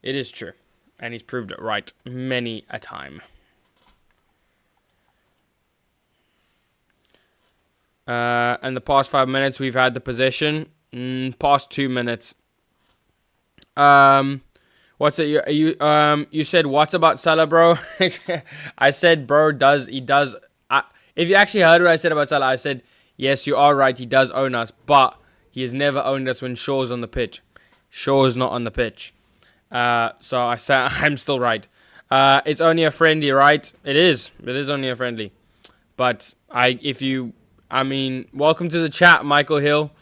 it is true. And he's proved it right many a time. And the past 5 minutes, we've had the possession. Past 2 minutes. What's it? You said what's about Salah, bro? I said, bro, he does. If you actually heard what I said about Salah, I said, yes, you are right. He does own us, but he has never owned us when Shaw's on the pitch. Shaw's not on the pitch. So I said I'm still right. It's only a friendly, right? It is. It is only a friendly. But welcome to the chat, Michael Hill.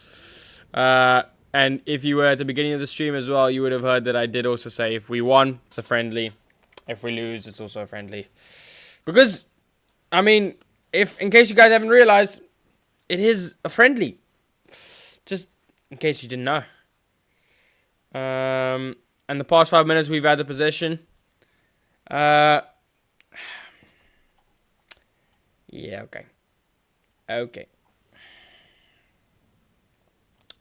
And if you were at the beginning of the stream as well, you would have heard that I did also say if we won, it's a friendly. If we lose, it's also a friendly. Because, if in case you guys haven't realized, it is a friendly. Just in case you didn't know. And the past 5 minutes, we've had the possession. Yeah, okay. Okay.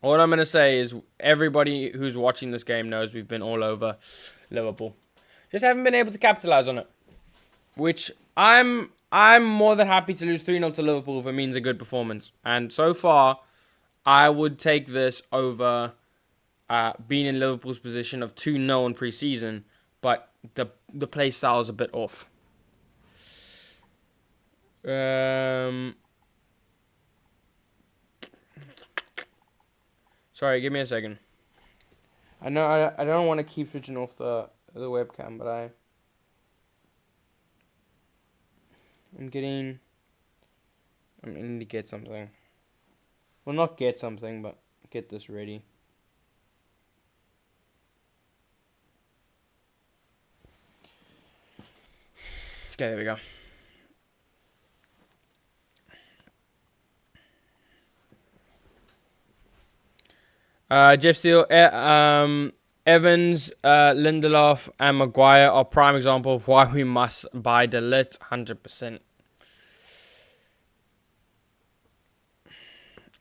All I'm going to say is everybody who's watching this game knows we've been all over Liverpool. Just haven't been able to capitalize on it. Which I'm more than happy to lose 3-0 to Liverpool if it means a good performance. And so far, I would take this over being in Liverpool's position of 2-0 in pre-season. But the play style is a bit off. Sorry, give me a second. I know I don't want to keep switching off the webcam, but I need to get something. Well, not get something, but get this ready. Okay, there we go. Jeff Steele, Evans, Lindelof, and Maguire are prime example of why we must buy De Ligt 100%.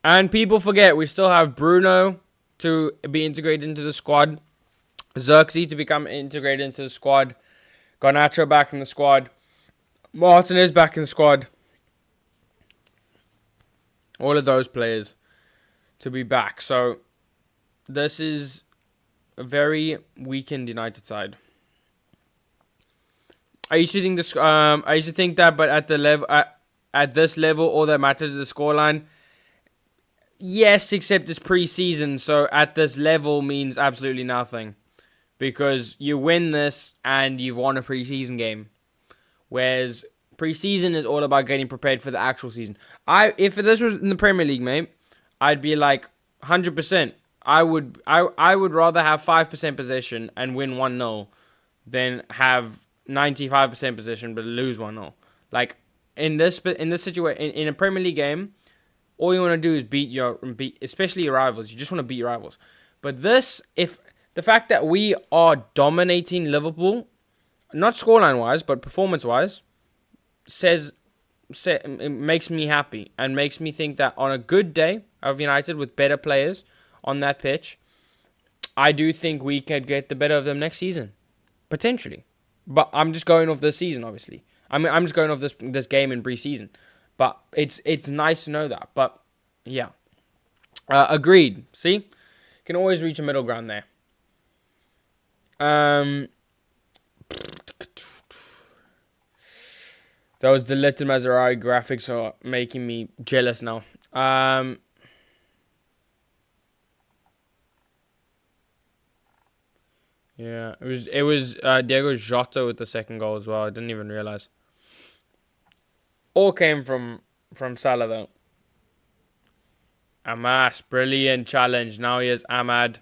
And people forget we still have Bruno to be integrated into the squad. Xerxes to become integrated into the squad. Garnacho back in the squad. Martinez back in the squad. All of those players to be back. So this is a very weakened United side. I used to think this. I used to think that, but at the level, at this level, all that matters is the scoreline. Yes, except it's pre-season, so at this level means absolutely nothing, because you win this and you've won a pre-season game, whereas pre-season is all about getting prepared for the actual season. If this was in the Premier League, mate, I'd be like 100%. I would rather have 5% possession and win 1-0 than have 95% possession but lose 1-0. Like in this situation, in a Premier League game, all you want to do is beat especially your rivals. You just want to beat your rivals. But this, if the fact that we are dominating Liverpool, not scoreline wise but performance wise, it makes me happy and makes me think that on a good day of United with better players on that pitch, I do think we could get the better of them next season, potentially. But I'm just going off this season, obviously. I mean, I'm just going off this game in pre-season. But it's nice to know that. But yeah, agreed. See, can always reach a middle ground there. Those deleted Maserati graphics are making me jealous now. Yeah, it was Diego Jota with the second goal as well. I didn't even realize. All came from Salah though. Amas, brilliant challenge. Now he has Ahmad.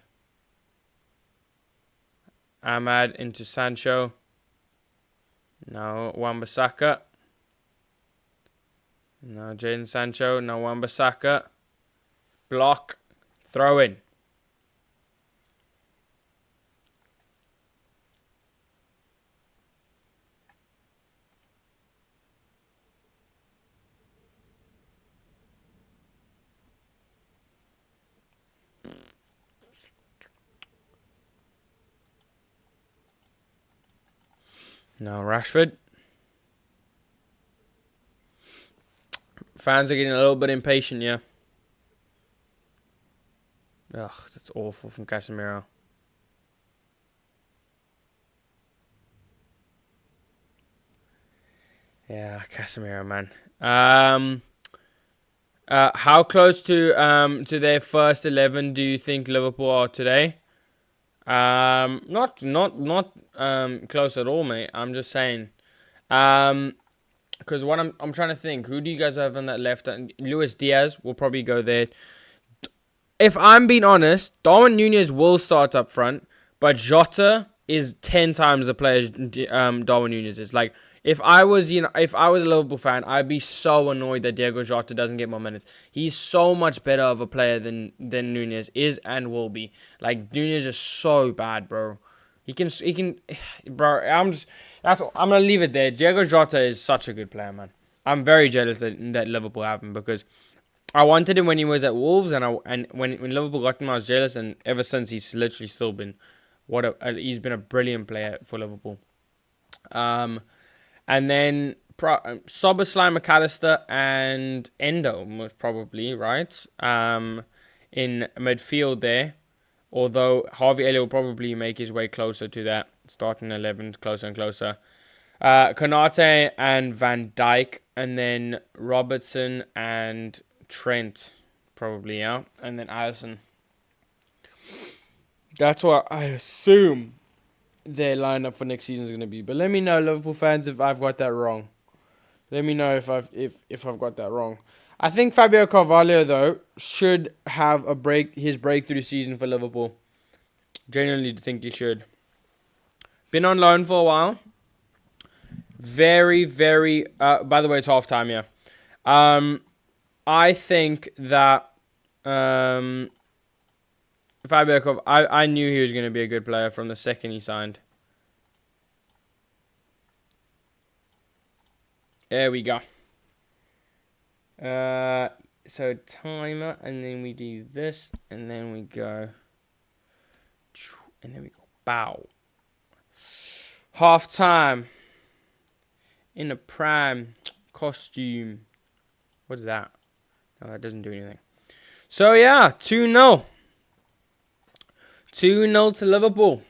Ahmad into Sancho. Now Wan-Bissaka. Now Jadon Sancho. Now Wan-Bissaka. Block. Throw in. Now Rashford. Fans are getting a little bit impatient, yeah. Ugh, that's awful from Casemiro. Yeah, Casemiro, man. How close to their first 11 do you think Liverpool are today? Not close at all, mate. I'm just saying. Because what I'm trying to think, who do you guys have on that left? Luis Diaz will probably go there. If I'm being honest, Darwin Nunez will start up front, but Jota is 10 times the player Darwin Nunez is. Like, if I was a Liverpool fan, I'd be so annoyed that Diego Jota doesn't get more minutes. He's so much better of a player than Nunez is and will be. Like, Nunez is so bad, bro. He can, bro. I'm gonna leave it there. Diego Jota is such a good player, man. I'm very jealous that Liverpool have him, because I wanted him when he was at Wolves, and when Liverpool got him, I was jealous, and ever since he's literally still been he's been a brilliant player for Liverpool. And then Szoboszlai, McAllister, and Endo most probably, right? In midfield there. Although Harvey Elliott will probably make his way closer to that starting 11, closer and closer. Konate and Van Dijk, and then Robertson and Trent, probably, yeah. And then Alisson. That's what I assume their lineup for next season is going to be. But let me know, Liverpool fans, if I've got that wrong. Let me know if I've got that wrong. I think Fabio Carvalho, though, should have his breakthrough season for Liverpool. Genuinely think he should. Been on loan for a while. Very, very... by the way, it's half time, yeah. I think that... Fabio Carvalho... I knew he was going to be a good player from the second he signed. There we go. So timer, and then we do this, and then we go, and then we go Bow. Half time. In a prime costume. What's that? No, that doesn't do anything. So yeah, 2-0. 2-0 to Liverpool.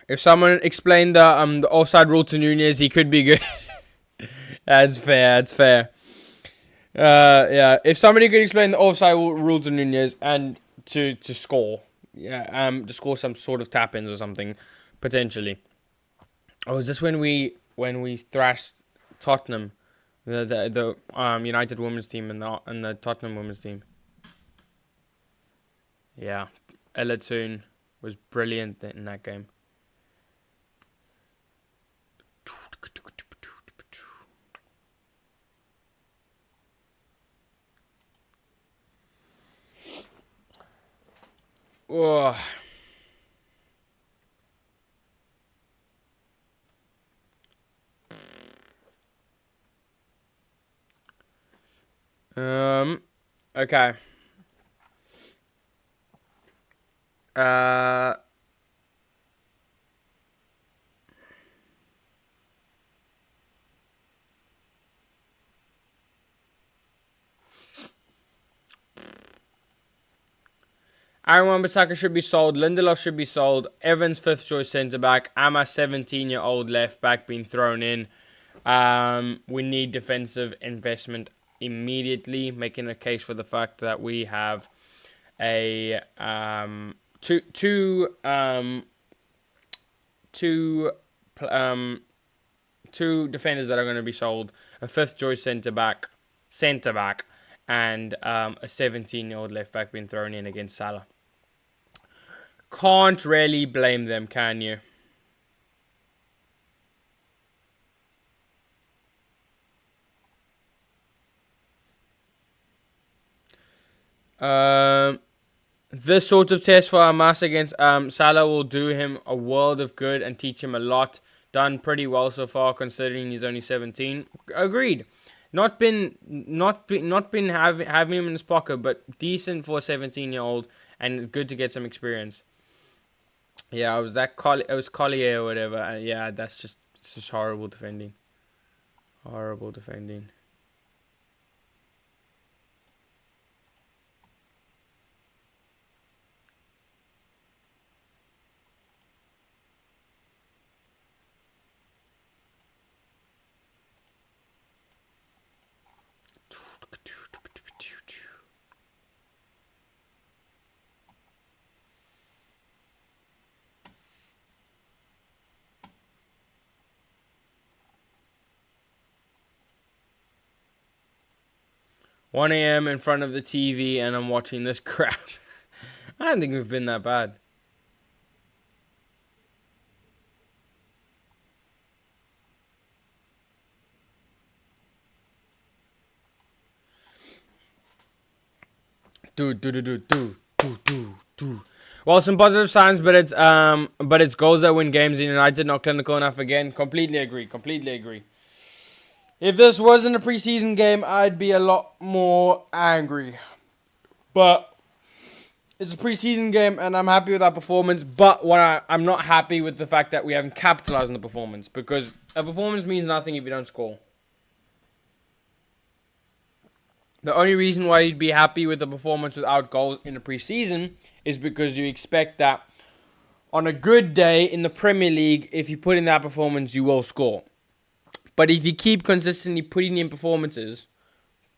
If someone explained the offside rule to Nunez, he could be good. That's fair. That's fair. Yeah. If somebody could explain the offside rule to Nunez and to score, to score some sort of tap-ins or something, potentially. Oh, is this when we thrashed Tottenham, the United women's team and the Tottenham women's team? Yeah, Ella Toon was brilliant in that game. Oh. Okay. Aaron Wan-Bissaka should be sold. Lindelof should be sold. Evans, 5th choice centre-back. Amma, 17-year-old left-back, being thrown in. We need defensive investment immediately, making a case for the fact that we have a two defenders that are going to be sold, a 5th choice centre back, and a 17-year-old left back being thrown in against Salah. Can't really blame them, can you? This sort of test for Hamas against Salah will do him a world of good and teach him a lot. Done pretty well so far, considering he's only 17. Agreed. Not been having him in his pocket, but decent for a 17-year-old and good to get some experience. Yeah, it was Collier or whatever. Yeah, it's just horrible defending. Horrible defending. One a.m. in front of the TV and I'm watching this crap. I don't think we've been that bad. Do. Well, some positive signs, but it's goals that win games. And United not clinical enough again. Completely agree. If this wasn't a preseason game, I'd be a lot more angry. But it's a preseason game, and I'm happy with our performance. But I'm not happy with the fact that we haven't capitalized on the performance, because a performance means nothing if you don't score. The only reason why you'd be happy with the performance without goals in the preseason is because you expect that on a good day in the Premier League, if you put in that performance, you will score. But if you keep consistently putting in performances,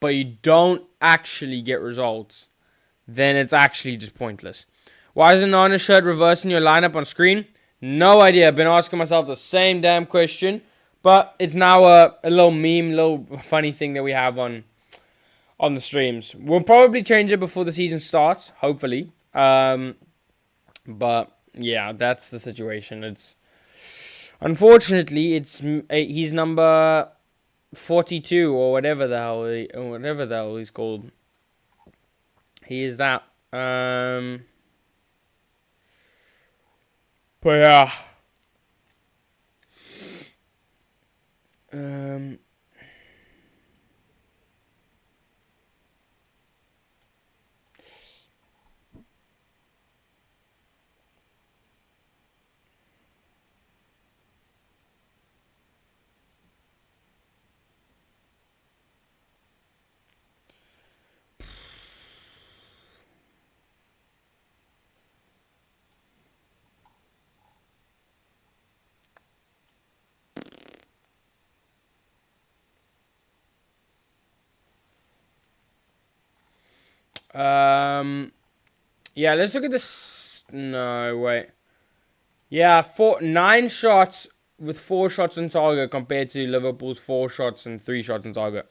but you don't actually get results, then it's actually just pointless. Why is the Nana shirt reversing your lineup on screen? No idea. I've been asking myself the same damn question. But it's now a little meme, little funny thing that we have on the streams. We'll probably change it before the season starts, hopefully. But yeah, that's the situation. Unfortunately, he's number 42 or whatever the hell he's called. He is that. But yeah. Yeah, let's look at this. No, wait. Yeah, 9 shots with 4 shots on target compared to Liverpool's 4 shots and 3 shots on target.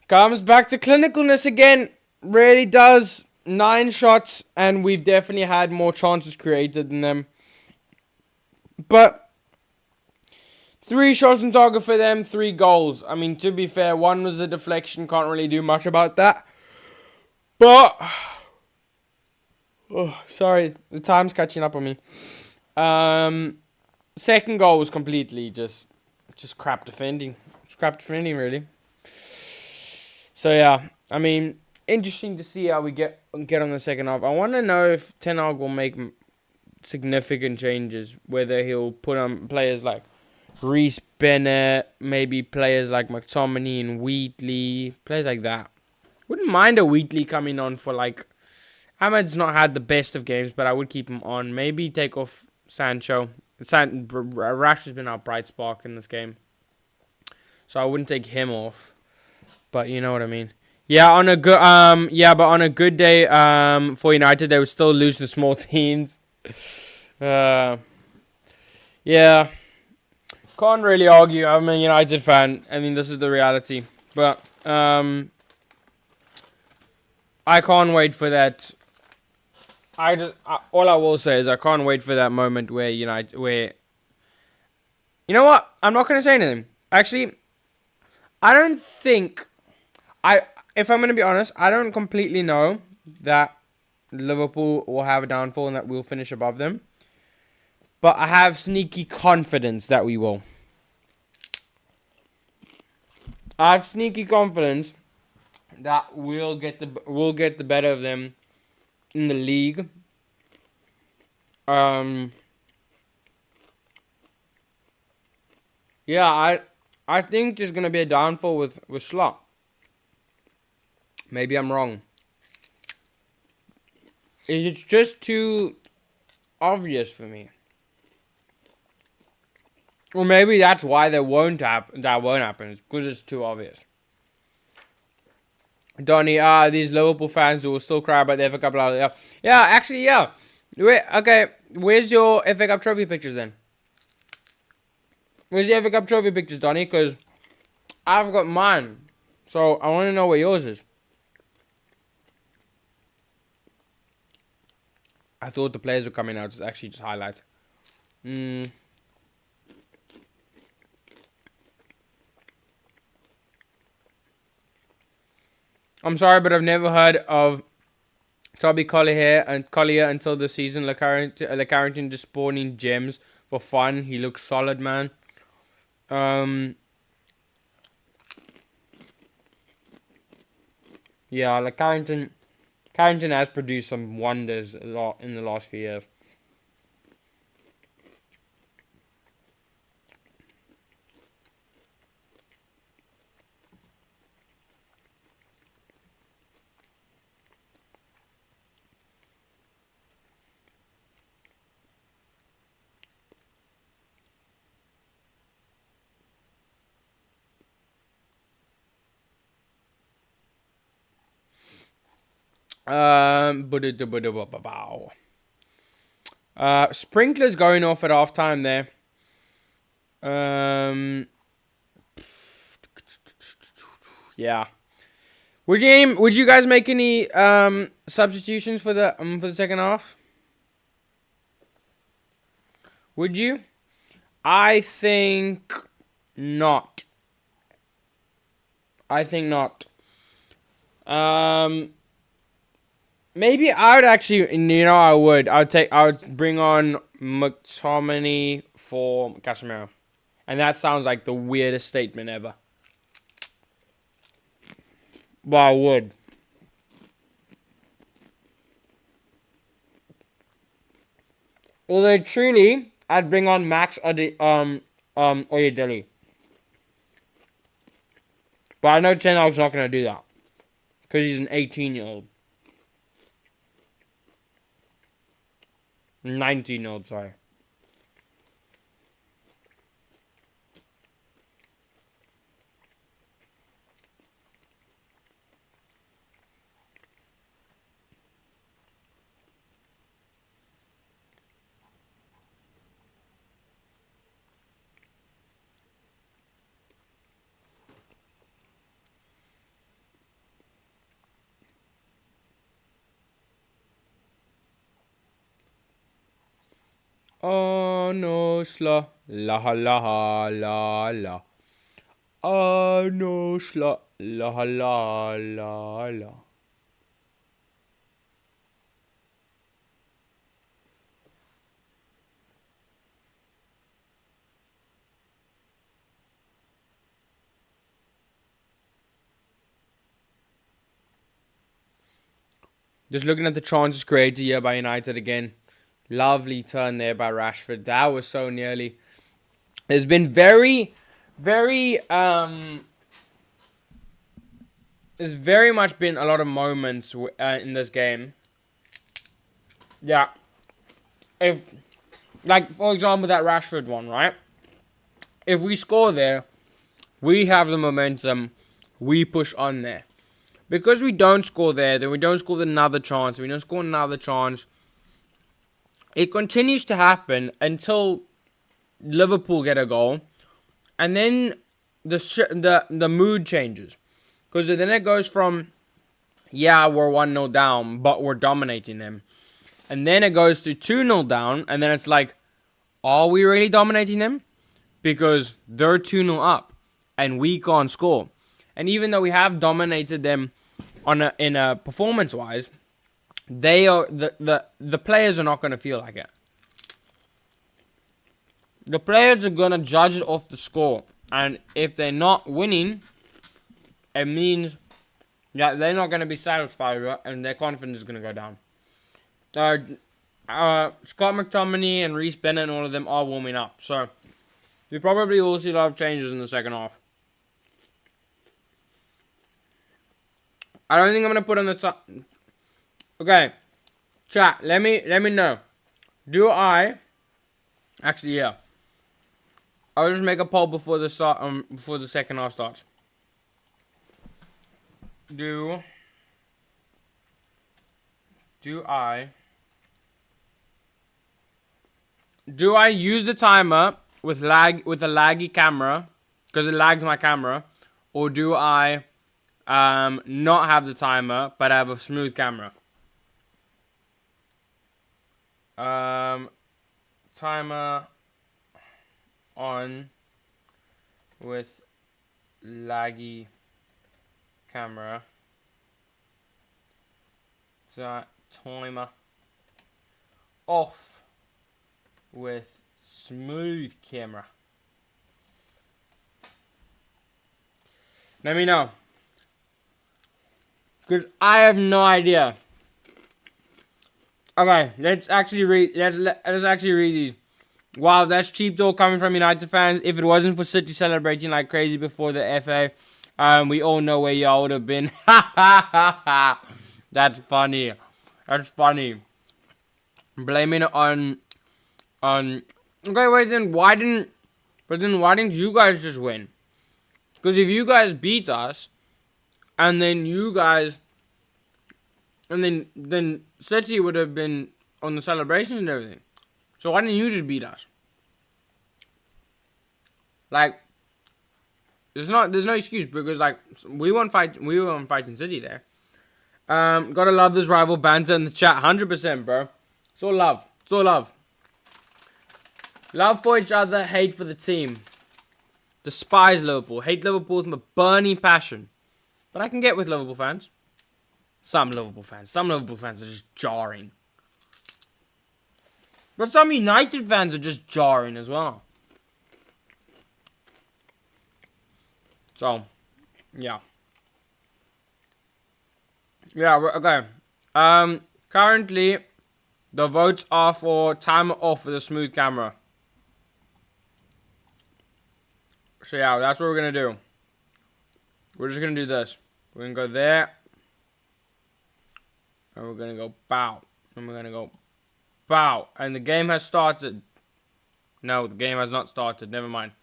Comes back to clinicalness again. Really does. 9 shots, and we've definitely had more chances created than them. But 3 shots on target for them, 3 goals. I mean, to be fair, one was a deflection. Can't really do much about that. But sorry, the time's catching up on me. Second goal was completely just crap defending. It's crap defending, really. So yeah, I mean, interesting to see how we get on the second half. I want to know if Ten Hag will make significant changes. Whether he'll put on players like Reece Bennett, maybe players like McTominay and Wheatley, players like that. Wouldn't mind a Wheatley coming on for like. Ahmed's not had the best of games, but I would keep him on. Maybe take off Sancho. Rash has been our bright spark in this game, so I wouldn't take him off. But you know what I mean. Yeah, on a good but on a good day for United, they would still lose to small teams. Yeah, can't really argue. I'm a United fan. I mean, this is the reality. But I can't wait for that. All I will say is I can't wait for that moment where you know what? I'm not gonna say anything. Actually, I don't think if I'm gonna be honest, I don't completely know that Liverpool will have a downfall and that we'll finish above them. But I have sneaky confidence that we will. I have sneaky confidence that we'll get the better of them in the league. Yeah, I think there's gonna be a downfall with Slot. Maybe I'm wrong. It's just too obvious for me. Or maybe that's why that won't happen. It's because it's too obvious. Donny, these Liverpool fans who will still cry about the FA Cup. Yeah, actually, yeah. Wait, okay, where's your FA Cup trophy pictures then? Where's the FA Cup trophy pictures, Donny? Because I've got mine. So I want to know where yours is. I thought the players were coming out. It's actually just highlights. I'm sorry, but I've never heard of Toby Collier until the season. Le Carrington just spawning gems for fun. He looks solid, man. Yeah, Le Carrington has produced some wonders a lot in the last few years. Sprinklers going off at halftime there. Yeah. Would you guys make any substitutions for the second half? Would you? I think not. Maybe I would actually, I would bring on McTominay for Casemiro. And that sounds like the weirdest statement ever. But I would. Although truly, I'd bring on Max Oyedele. But I know Ten Hag's not going to do that. Because he's an 18-year-old. 19-year-old, sorry. Oh no, sla, la la la la. Oh no, sla, la la la la. Just looking at the chances created here by United again. Lovely turn there by Rashford. That was so nearly. There's been very, very there's very much been a lot of moments in this game. Yeah. If, like, for example, that Rashford one, right? If we score there, we have the momentum. We push on there. Because we don't score there, then we don't score another chance. We don't score another chance. It continues to happen until Liverpool get a goal. And then the mood changes. Because then it goes from, yeah, we're 1-0 down, but we're dominating them. And then it goes to 2-0 down, and then it's like, are we really dominating them? Because they're 2-0 up, and we can't score. And even though we have dominated them in a performance-wise, they are the players are not going to feel like it. The players are going to judge it off the score. And if they're not winning, it means that they're not going to be satisfied with it, and their confidence is going to go down. Scott McTominay and Reece Bennett and all of them are warming up. So, we probably will see a lot of changes in the second half. I don't think I'm going to put on the top. Okay. Chat, let me know. Do I... Actually, yeah. I'll just make a poll before the second half starts. Do I use the timer with a laggy camera because it lags my camera, or do I not have the timer but have a smooth camera? Timer on with laggy camera. Timer off with smooth camera. Let me know, because I have no idea. Okay, let's actually read. Let's actually read these. Wow, that's cheap though coming from United fans. If it wasn't for City celebrating like crazy before the FA, we all know where y'all would have been. Ha ha ha ha. That's funny. That's funny. Blaming it on. Okay, wait. Then why didn't you guys just win? Because if you guys beat us, and then you guys, and then City would have been on the celebration and everything. So why didn't you just beat us? Like, there's no excuse, because like we won fighting City there. Gotta love this rival banter in the chat, 100%, bro. It's all love. It's all love. Love for each other, hate for the team. Despise Liverpool, hate Liverpool with my burning passion. But I can get with Liverpool fans. Some Liverpool fans are just jarring. But some United fans are just jarring as well. So, yeah. Yeah, okay. Currently, the votes are for timer off with a smooth camera. So yeah, that's what we're gonna do. We're just gonna do this. We're gonna go there. And we're gonna go bow. And we're gonna go bow. And the game has started. No, the game has not started. Never mind.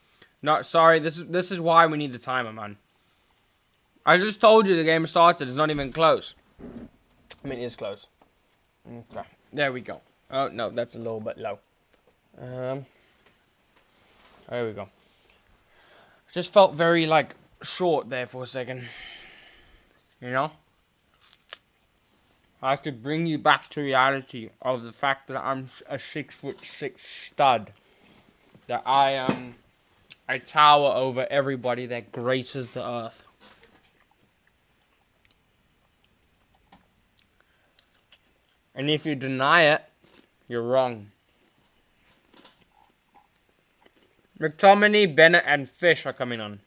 Not sorry. This is why we need the timer, man. I just told you the game has started. It's not even close. I mean, it is close. Okay. There we go. Oh no, that's a little bit low. There we go. Just felt very like short there for a second. You know? I have to bring you back to reality of the fact that I'm a 6'6" stud. That I tower over everybody that graces the earth. And if you deny it, you're wrong. McTominay, Bennett, and Fish are coming on.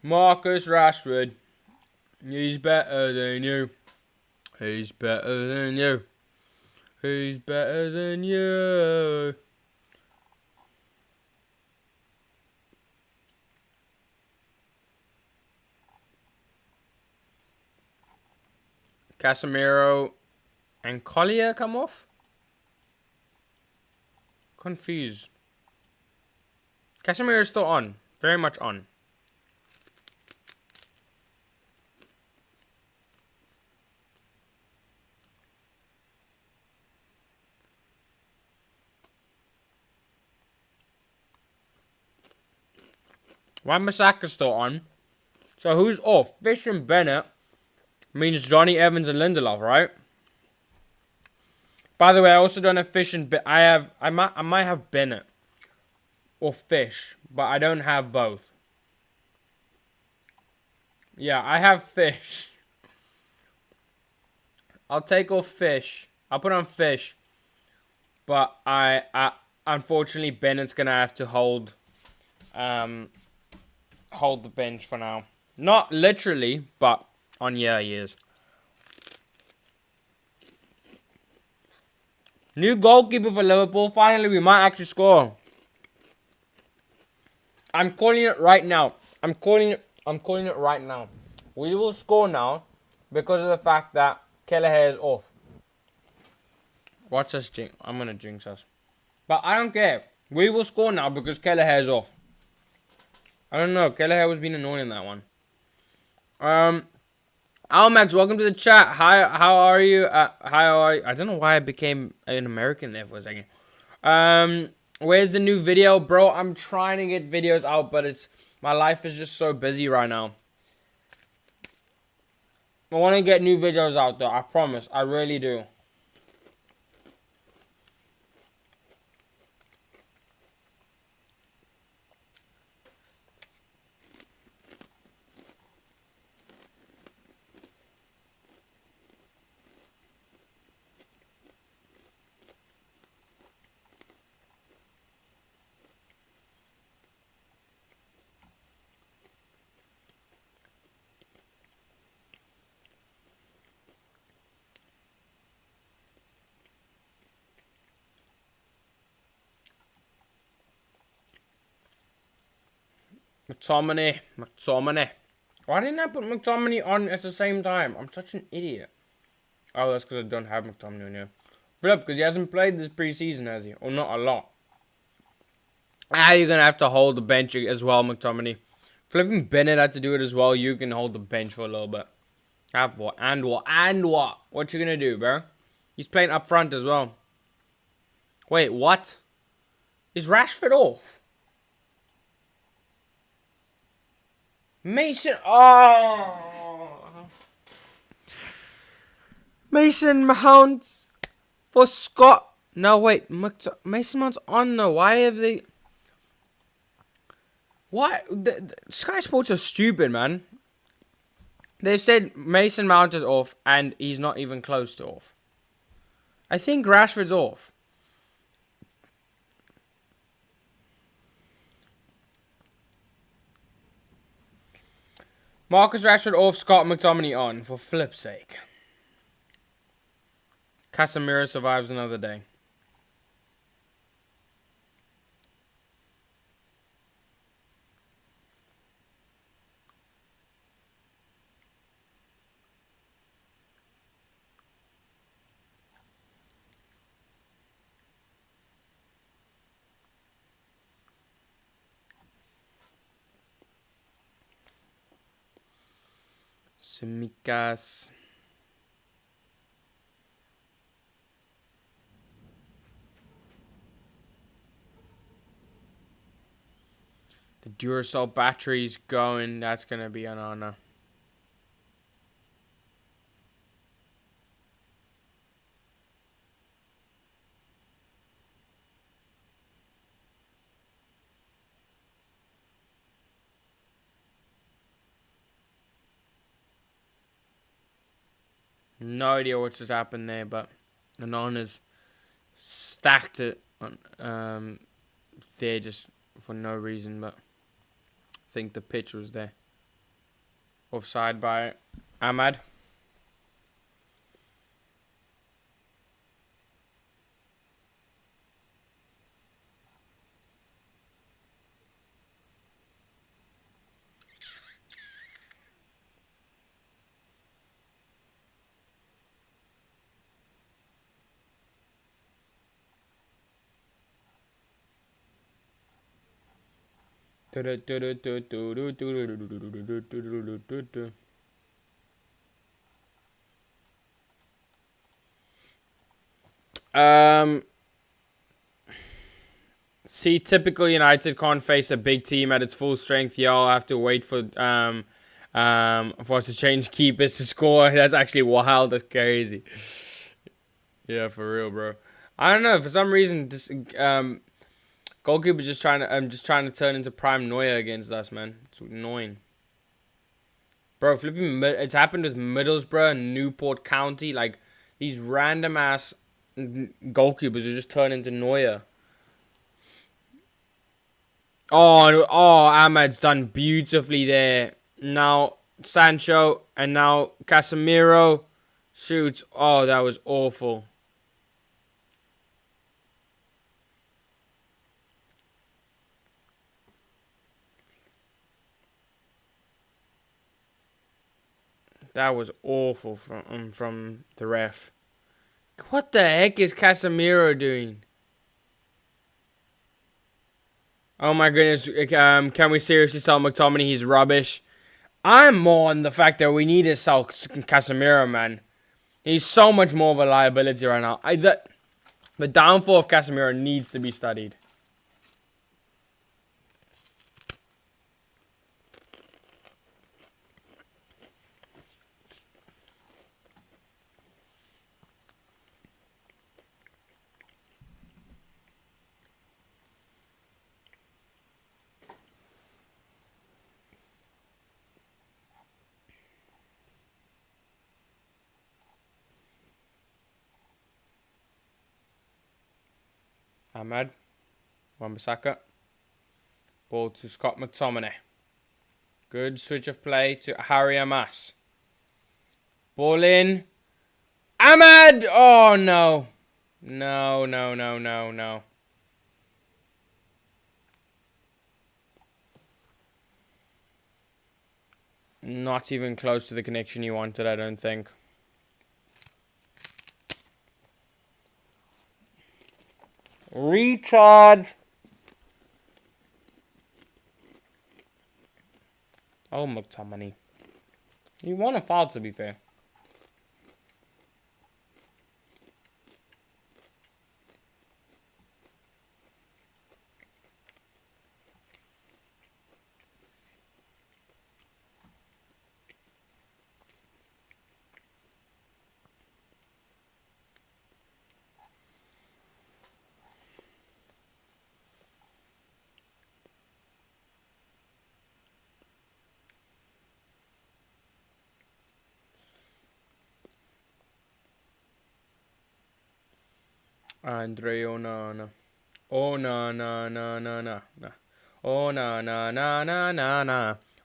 Marcus Rashford. He's better than you. He's better than you. He's better than you. Casemiro and Collier come off? Confused. Casemiro is still on. Very much on. Wan-Bissaka's still on. So who's off? Fish and Bennett means Johnny Evans and Lindelof, right? By the way, I also don't have Fish and I might have Bennett or Fish, but I don't have both. Yeah, I have Fish. I'll take off Fish. I'll put on Fish. But I unfortunately Bennett's gonna have to hold the bench for now. Not literally, but on he is. New goalkeeper for Liverpool. Finally, we might actually score. I'm calling it right now. I'm calling it right now. We will score now because of the fact that Kelleher is off. Watch us jinx. I'm gonna jinx us. But I don't care. We will score now because Kelleher is off. I don't know. Kelleher was being annoying in that one. Almax, welcome to the chat. Hi, how are you? How are you? I don't know why I became an American there for a second. Where's the new video, bro? I'm trying to get videos out, but my life is just so busy right now. I want to get new videos out though. I promise. I really do. McTominay. Why didn't I put McTominay on at the same time? I'm such an idiot. Oh, that's because I don't have McTominay on here. Flip, because he hasn't played this preseason, has he? Or not a lot. You're going to have to hold the bench as well, McTominay. Flipping Bennett had to do it as well. You can hold the bench for a little bit. Have what? And what? And what? What you going to do, bro? He's playing up front as well. Wait, what? Is Rashford off? Mason. Oh. Mason Mount for Scott. No, wait. Mason Mount's on though. Why have they... Why? Sky Sports are stupid, man. They've said Mason Mount is off and he's not even close to off. I think Rashford's off. Marcus Rashford off, Scott McTominay on, for flip's sake. Casemiro survives another day. Simikas. The Duracell battery's going. That's going to be an honor. No idea what just happened there, but Anana's stacked it on, there just for no reason, but I think the pitch was there. Offside by Ahmad. See, typical United can't face a big team at its full strength. Yeah, I'll have to wait for us to change keepers to score. That's actually wild. That's crazy. Yeah, for real, bro. I don't know. For some reason, this goalkeeper just trying to turn into prime Neuer against us, man. It's annoying. Bro, flipping, it's happened with Middlesbrough and Newport County. Like, these random ass goalkeepers who just turn into Neuer. Oh, Ahmad's done beautifully there. Now, Sancho and now Casemiro shoots. Oh, that was awful. That was awful from the ref. What the heck is Casemiro doing? Oh my goodness, can we seriously sell McTominay? He's rubbish. I'm more on the fact that we need to sell Casemiro, man. He's so much more of a liability right now. The downfall of Casemiro needs to be studied. Ahmad, Wan-Bissaka. Ball to Scott McTominay. Good switch of play to Harry Amas. Ball in. Ahmad! Oh, no. No. Not even close to the connection you wanted, I don't think. Recharge. Oh, McTominay. He won a foul, to be fair. Andre Onana. Oh, na. Oh, na.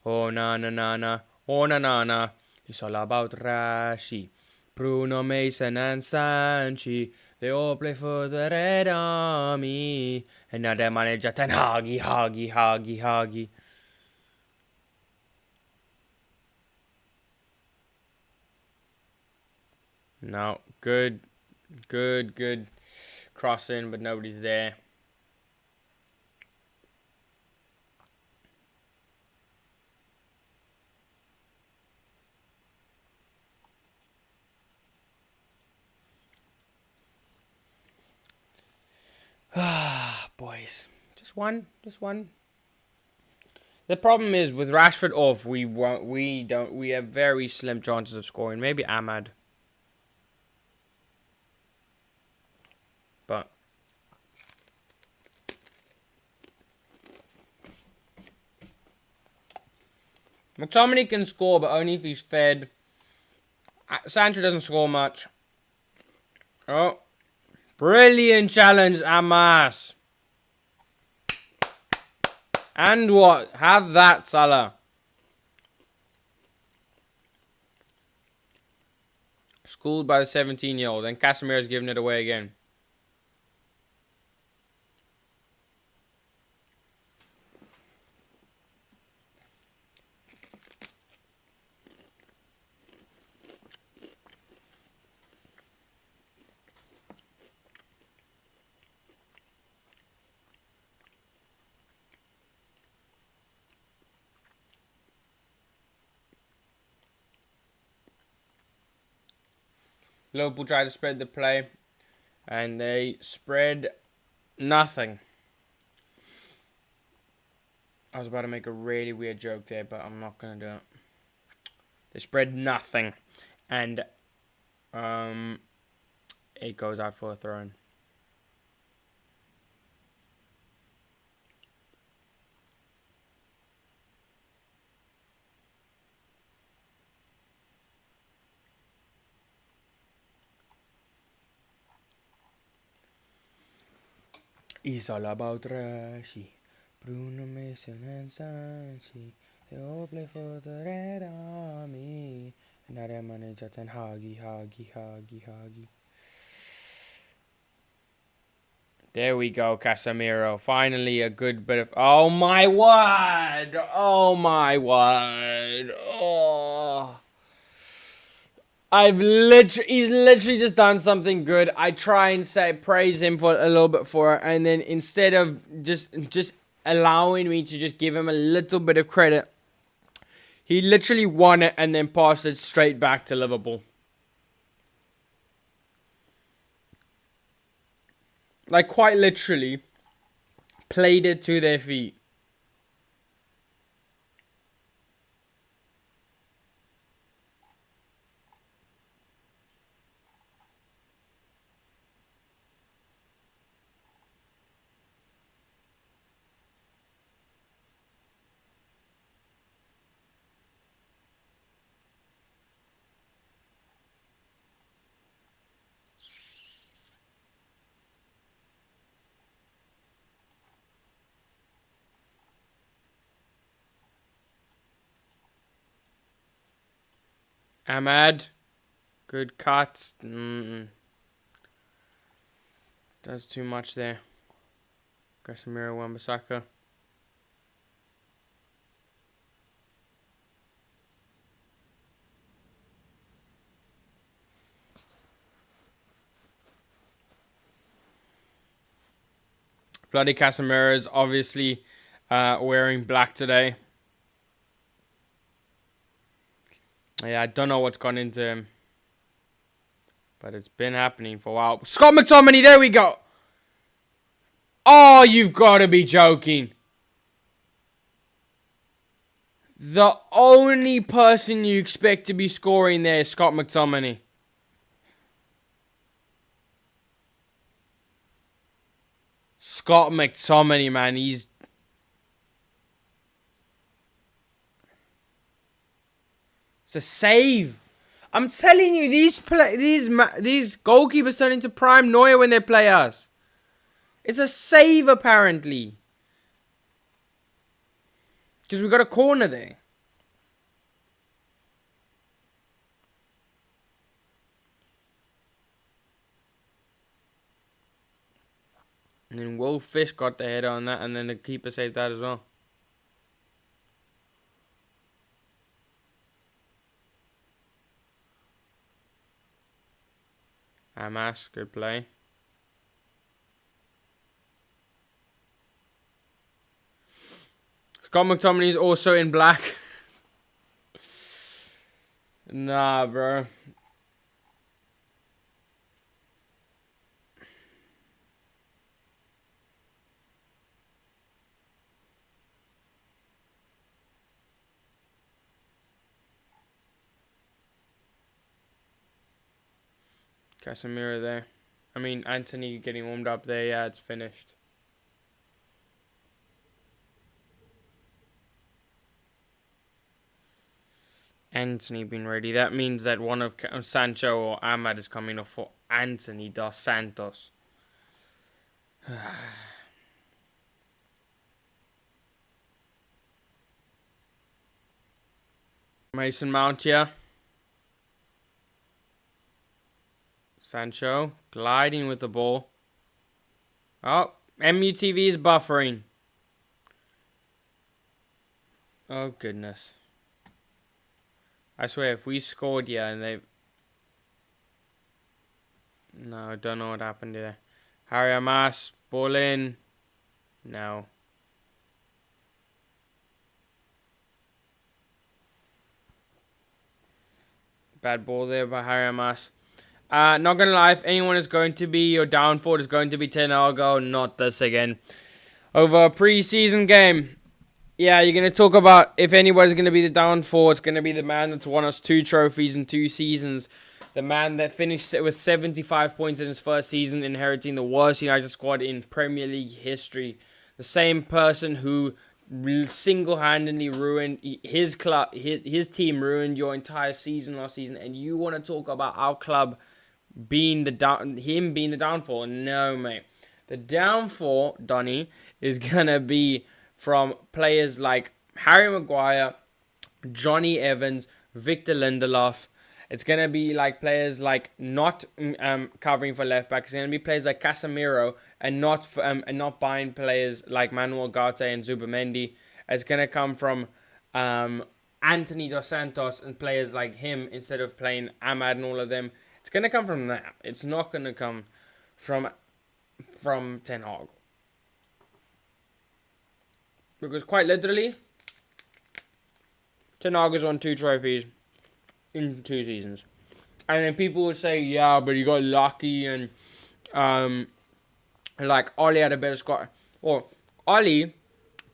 Oh, na. Oh, na. It's all about Rashi. Bruno Mason and Sanchi. They all play for the Red Army. And now their manager, Ten Hagi. No, good. Crossing, but nobody's there. Ah, boys. Just one. Just one. The problem is with Rashford off, we have very slim chances of scoring. Maybe Ahmad. But McTominay can score, but only if he's fed. Sancho doesn't score much. Oh. Brilliant challenge, Amas. And what? Have that, Salah. Schooled by the 17-year-old. And Casemiro's giving it away again. Liverpool tried to spread the play. And they spread nothing. I was about to make a really weird joke there, but I'm not going to do it. They spread nothing. And it goes out for a throw-in. It's all about Rashi, Bruno Mason and Sanchi. They all play for the Red Army. And now their manager Ten Hagi. There we go, Casemiro. Finally a good bit of... Oh my word! Oh my word! Oh... He's literally just done something good. I try and praise him for a little bit for it, and then instead of just allowing me to just give him a little bit of credit, he literally won it and then passed it straight back to Liverpool. Like quite literally played it to their feet. Ahmad. Good cut. Does too much there. Casemiro, Wan-Bissaka. Bloody Casemiro is obviously wearing black today. Yeah, I don't know what's gone into him. But it's been happening for a while. Scott McTominay, there we go. Oh, you've got to be joking. The only person you expect to be scoring there is Scott McTominay. Scott McTominay, man, he's... It's a save. I'm telling you, these goalkeepers turn into prime Neuer when they play us. It's a save, apparently. Because we got a corner there. And then Will Fish got the header on that, and then the keeper saved that as well. Hamas, good play. Scott McTominay is also in black. Nah, bro. Casemiro there. I mean, Anthony getting warmed up there. Yeah, it's finished. Anthony being ready. That means that one of Sancho or Ahmad is coming off for Anthony dos Santos. Mason Mount here. Sancho gliding with the ball. Oh, MUTV is buffering. Oh, goodness. I swear, if we scored here and they... No, I don't know what happened there. Harry Amas, ball in. No. Bad ball there by Harry Amas. Not gonna lie, if anyone is going to be your downfall, it's going to be Ten Hag. Not this again. Over a preseason game. Yeah, you're going to talk about if anybody's going to be the downfall, it's going to be the man that's won us 2 trophies in 2 seasons. The man that finished with 75 points in his first season, inheriting the worst United squad in Premier League history. The same person who single-handedly ruined his club, his team ruined your entire season last season, and you want to talk about our club being him being the downfall? No, mate. The downfall, Donny, is going to be from players like Harry Maguire, Johnny Evans, Victor Lindelof. It's going to be like players like not covering for left back. It's going to be players like Casemiro and not buying players like Manuel Ugarte and Zubimendi. It's going to come from Anthony dos Santos and players like him instead of playing Ahmad and all of them. It's going to come from that. It's not going to come from Ten Hag. Because quite literally, Ten Hag has won 2 trophies in 2 seasons. And then people would say, yeah, but he got lucky and like Oli had a better squad. Well, Oli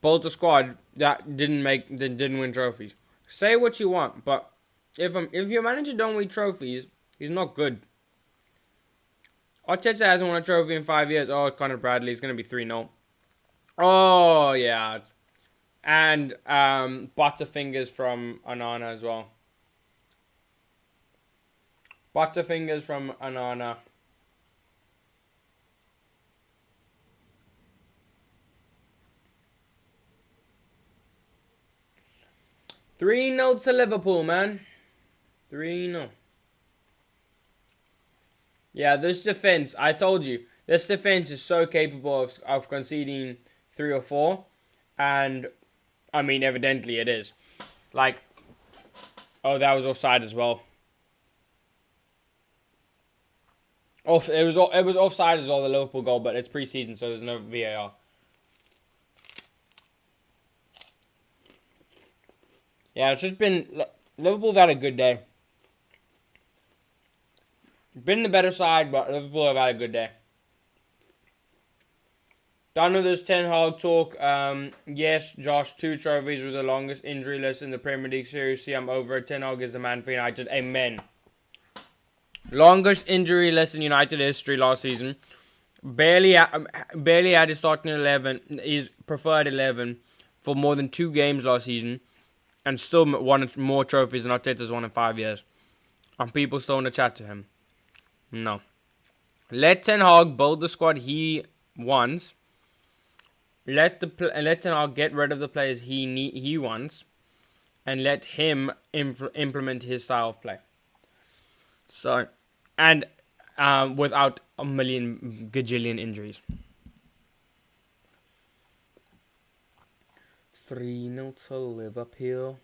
built a squad that didn't win trophies. Say what you want, but if your manager don't win trophies, he's not good. Arteta hasn't won a trophy in 5 years. Oh, Conor Bradley is going to be 3-0. Oh, yeah. And Butterfingers from Onana as well. Butterfingers from Onana. 3-0 to Liverpool, man. 3-0. Yeah, this defense, I told you, this defense is so capable of conceding 3 or 4. And, I mean, evidently it is. Like, oh, that was offside as well. It was offside as well, the Liverpool goal, but it's pre-season, so there's no VAR. Yeah, it's just been... Liverpool's had a good day. Been the better side, but Liverpool have had a good day. Done with this Ten Hag talk. Yes, Josh, 2 trophies with the longest injury list in the Premier League. Seriously, I'm over it. Ten Hag is the man for United. Amen. Longest injury list in United history last season. Barely had his starting 11, his preferred 11 for more than 2 games last season. And still won more trophies than Arteta's won in 5 years. And people still want to chat to him. No. Let Ten Hag build the squad he wants. Let Ten Hag get rid of the players he wants. And let him implement his style of play. So, and without a million gajillion injuries. 3-0 to Liverpool.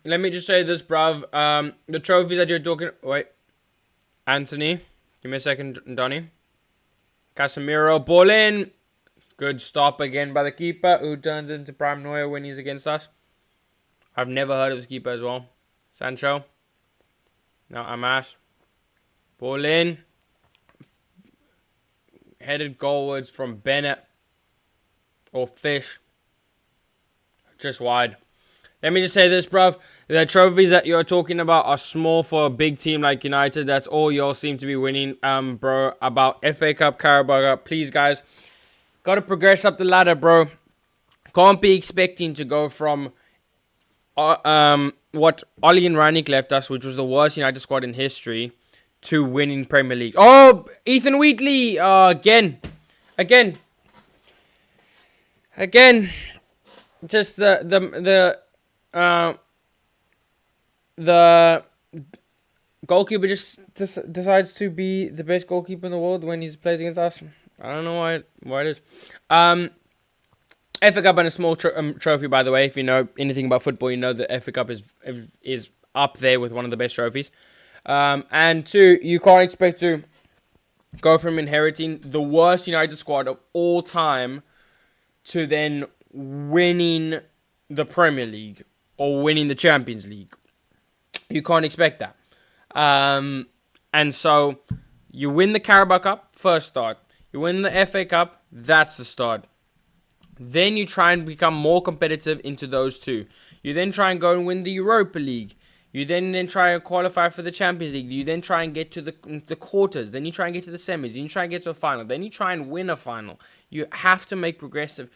Let me just say this, bruv. The trophies that you're talking... Wait. Anthony. Give me a second, Donny. Casemiro. Ball in. Good stop again by the keeper, who turns into Prime Neuer when he's against us. I've never heard of this keeper as well. Sancho. Now Amash. Ball in. Headed goalwards from Bennett. Or Fish. Just wide. Let me just say this, bruv. The trophies that you're talking about are small for a big team like United. That's all y'all seem to be winning, bro. About FA Cup, Carabao Cup. Please, guys. Got to progress up the ladder, bro. Can't be expecting to go from what Ollie and Rannick left us, which was the worst United squad in history, to winning Premier League. Oh, Ethan Wheatley. Again. Just the goalkeeper just decides to be the best goalkeeper in the world when he plays against us. I don't know why it is. FA Cup and a small trophy, by the way. If you know anything about football, you know that FA Cup is up there with one of the best trophies. And two, you can't expect to go from inheriting the worst United squad of all time to then winning the Premier League or winning the Champions League. You can't expect that. And so you win the Carabao Cup, first start. You win the FA Cup, that's the start. Then you try and become more competitive into those two. You then try and go and win the Europa League. You then try and qualify for the Champions League. You then try and get to the quarters. Then you try and get to the semis. Then you try and get to a final. Then you try and win a final. You have to make progressive.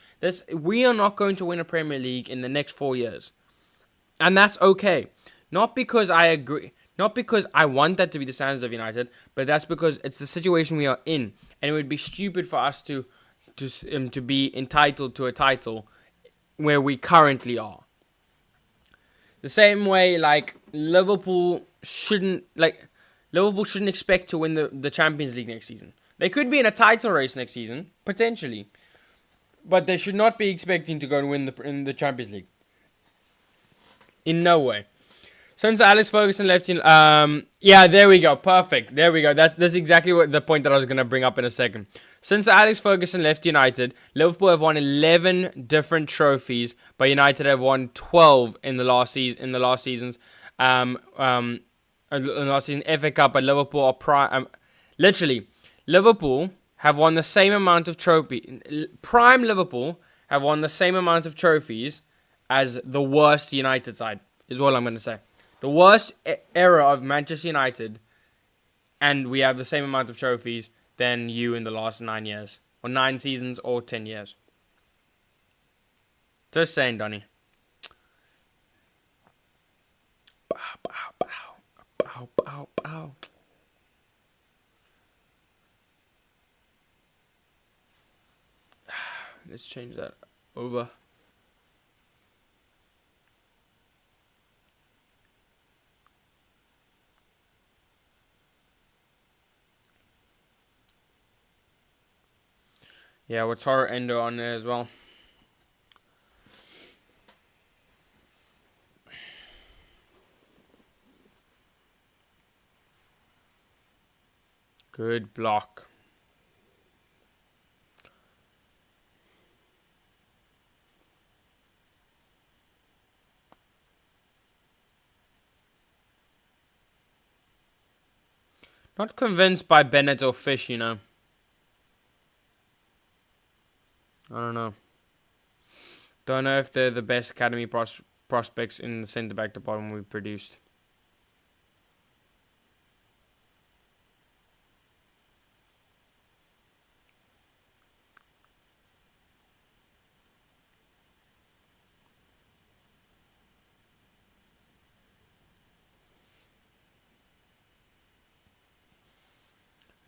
We are not going to win a Premier League in the next 4 years. And that's okay. Not because I agree. Not because I want that to be the standards of United. But that's because it's the situation we are in. And it would be stupid for us to be entitled to a title where we currently are. The same way, like, Liverpool shouldn't expect to win the Champions League next season. They could be in a title race next season, potentially. But they should not be expecting to go and win in the Champions League. In no way. Since Alex Ferguson left, yeah, there we go. Perfect. There we go. That's exactly what the point that I was going to bring up in a second. Since Alex Ferguson left United, Liverpool have won 11 different trophies, but United have won 12 in the last season. In the last seasons, FA Cup, but Liverpool are literally, Liverpool have won the same amount of trophies. Prime Liverpool have won the same amount of trophies as the worst United side. Is all I'm going to say. The worst era of Manchester United, and we have the same amount of trophies than you in the last 9 years. Or 9 seasons, or 10 years. Just saying, Donny. Bow, bow, bow. Bow, bow, bow. Let's change that over. Yeah, with Toro Endo on there as well. Good block. Not convinced by Bennett or Fish, you know. I don't know. Don't know if they're the best academy prospects in the centre-back department we've produced.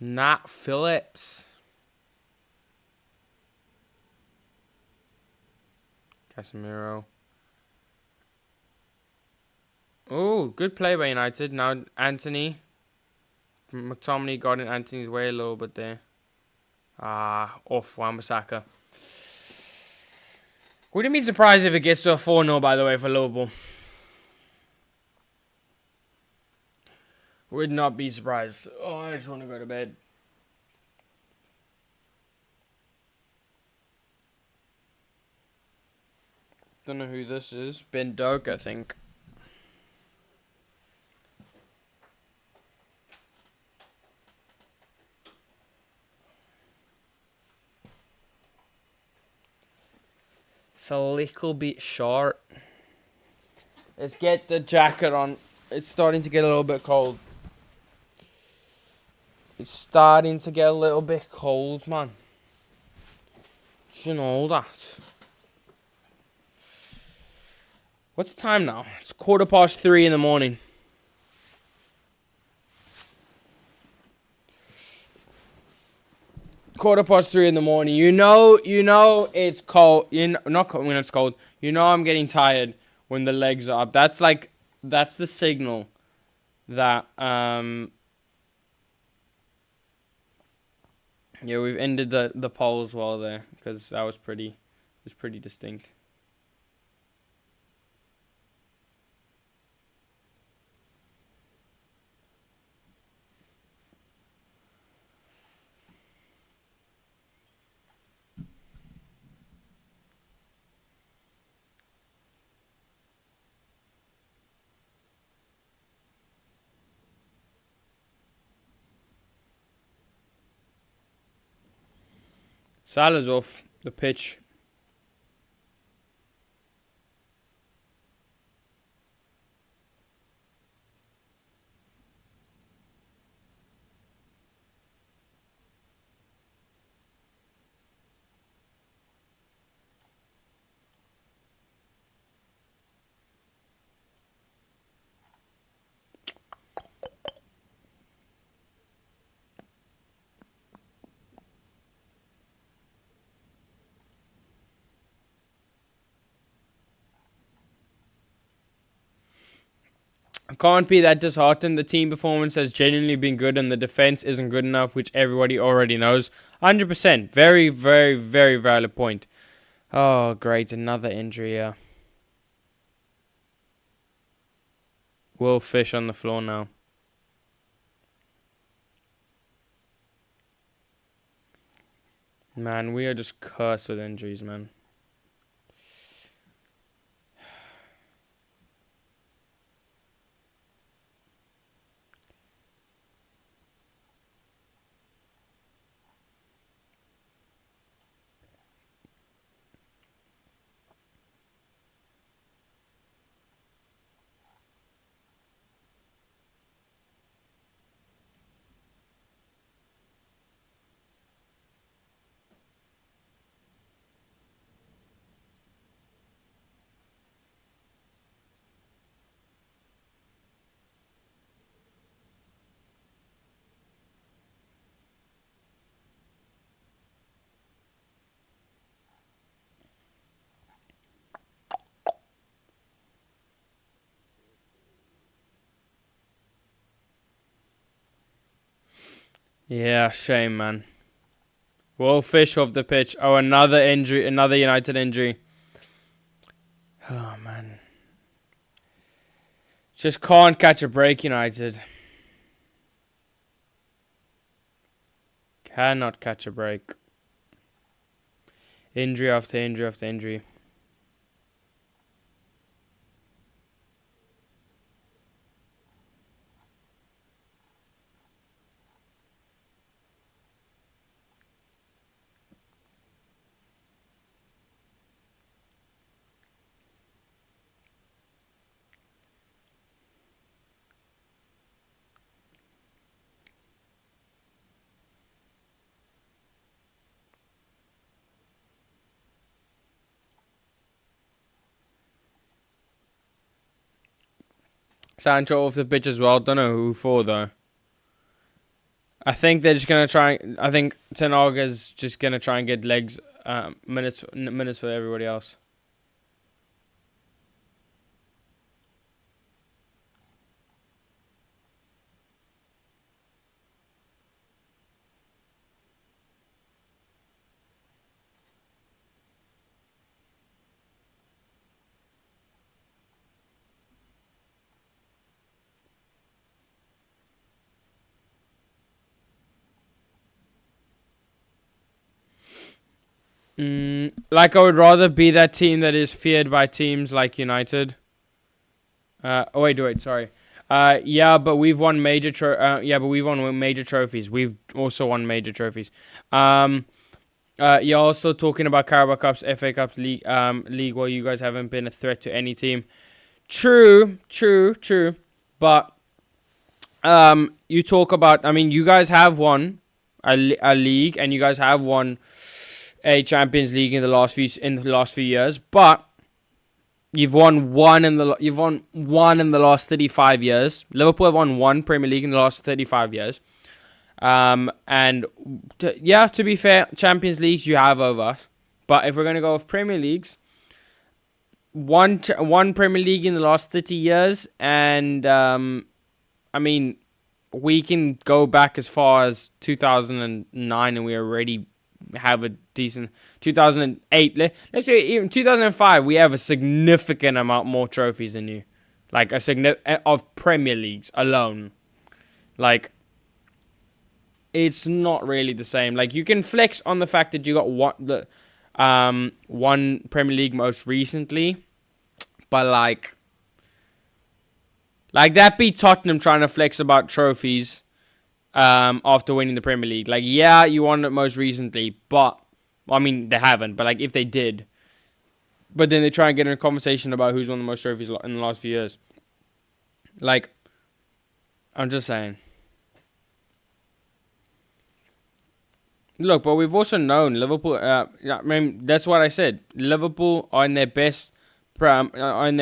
Nat Phillips. Casemiro. Oh, good play by United. Now Anthony. McTominay got in Anthony's way a little bit there. Off Wan-Bissaka. Wouldn't be surprised if it gets to a 4-0, by the way, for Liverpool. Would not be surprised. Oh, I just want to go to bed. Don't know who this is. Ben Doak, I think. It's a little bit short. Let's get the jacket on. It's starting to get a little bit cold. It's starting to get a little bit cold, man. Do you know that? What's the time now? It's 3:15 in the morning. Quarter past 3 in the morning. You know it's cold. Not cold when it's cold. You know I'm getting tired when the legs are up. That's the signal that yeah, we've ended the poll as well there because that was pretty distinct. Salah's off the pitch. I can't be that disheartened. The team performance has genuinely been good and the defense isn't good enough, which everybody already knows. 100%. Very, very, very valid point. Oh, great. Another injury here. Will Fish on the floor now. Man, we are just cursed with injuries, man. Yeah, shame, man. Will Fish off the pitch. Oh, another injury. Another United injury. Oh, man. Just can't catch a break, United. Cannot catch a break. Injury after injury after injury. Sancho off the pitch as well. Don't know who for though. I think they're just gonna try. I think Ten Hag is just gonna try and get legs, minutes for everybody else. Like I would rather be that team that is feared by teams like United. Wait, sorry. Yeah, but we've won we've won major trophies. We've also won major trophies. You're also talking about Carabao Cups, FA Cups, league where you guys haven't been a threat to any team. True. But you talk about. I mean, you guys have won a league, and you guys have won a Champions League in the last few years. But you've won one in the last 35 years. Liverpool have won one Premier League in the last 35 years. And to be fair, Champions Leagues you have over us. But if we're gonna go with Premier Leagues, one Premier League in the last 30 years, and I mean, we can go back as far as 2009, and we already have a decent 2008. Let's say even 2005. We have a significant amount more trophies than you, like a significant of Premier Leagues alone. Like, it's not really the same. Like, you can flex on the fact that you got one Premier League most recently, but like that beat Tottenham trying to flex about trophies after winning the Premier League. Like, yeah, you won it most recently, but I mean they haven't. But like if they did, but then they try and get in a conversation about who's won the most trophies in the last few years. Like, I'm just saying. Look, but we've also known Liverpool. I mean, that's what I said. Liverpool are in their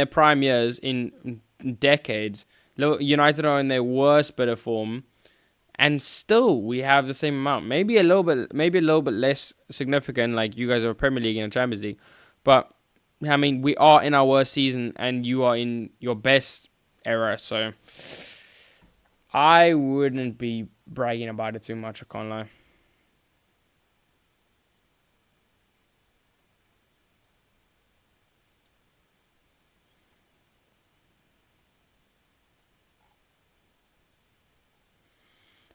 prime years in decades. United are in their worst bit of form, and still we have the same amount. Maybe a little bit less significant. Like you guys are a Premier League and a Champions League, but I mean we are in our worst season, and you are in your best era. So I wouldn't be bragging about it too much. I can't lie.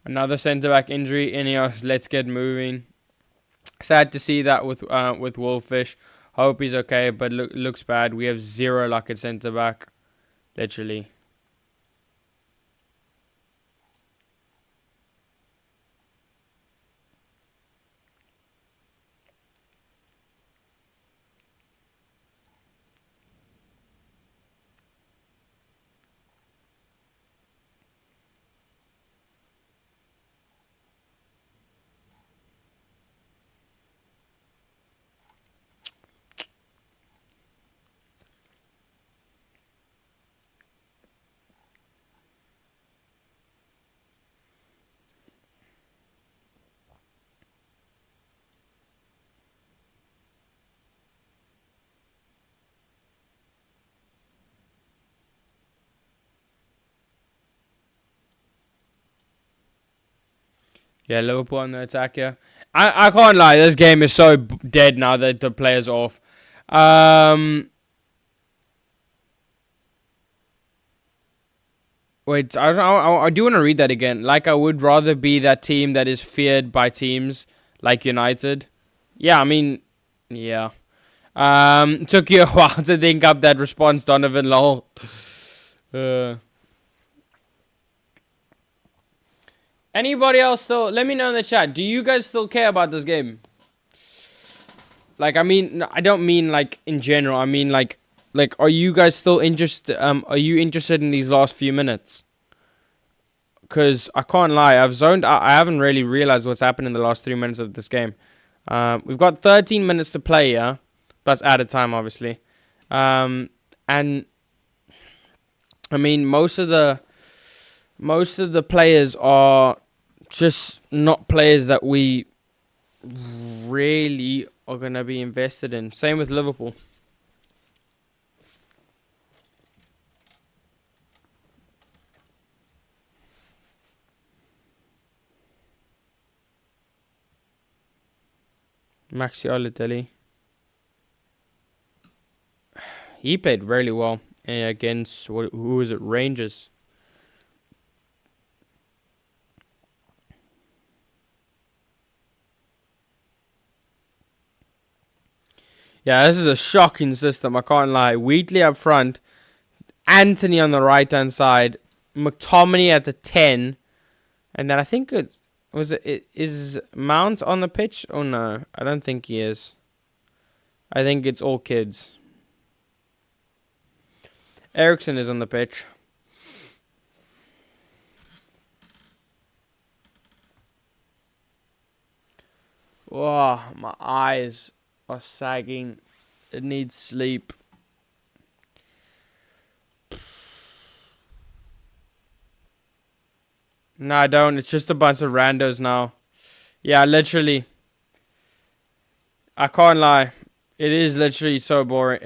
Another centre-back injury. Ineos, let's get moving. Sad to see that with Wolfish. Hope he's okay, but looks bad. We have zero luck at centre-back. Literally. Yeah, Liverpool on the attack here. I can't lie. This game is so dead now that the player's off. Wait, I do want to read that again. Like, I would rather be that team that is feared by teams like United. Yeah, I mean, yeah. Took you a while to think up that response, Donovan. Lol. Anybody else still? Let me know in the chat. Do you guys still care about this game? Like, I mean, I don't mean like in general. I mean like, are you guys still interested? Are you interested in these last few minutes? Cause I can't lie, I've zoned out. I haven't really realized what's happened in the last 3 minutes of this game. We've got 13 minutes to play, yeah, plus added time, obviously. And I mean, most of the players are just not players that we really are gonna be invested in. Same with Liverpool. Maxi Olotelli. He played really well against who was it? Rangers. Yeah, this is a shocking system. I can't lie. Wheatley up front, Anthony on the right hand side, McTominay at the 10, and then I think is Mount on the pitch? Oh no, I don't think he is. I think it's all kids. Ericsson is on the pitch. Oh, my eyes are sagging. It needs sleep. No, I don't. It's just a bunch of randos now. Yeah, literally. I can't lie. It is literally so boring.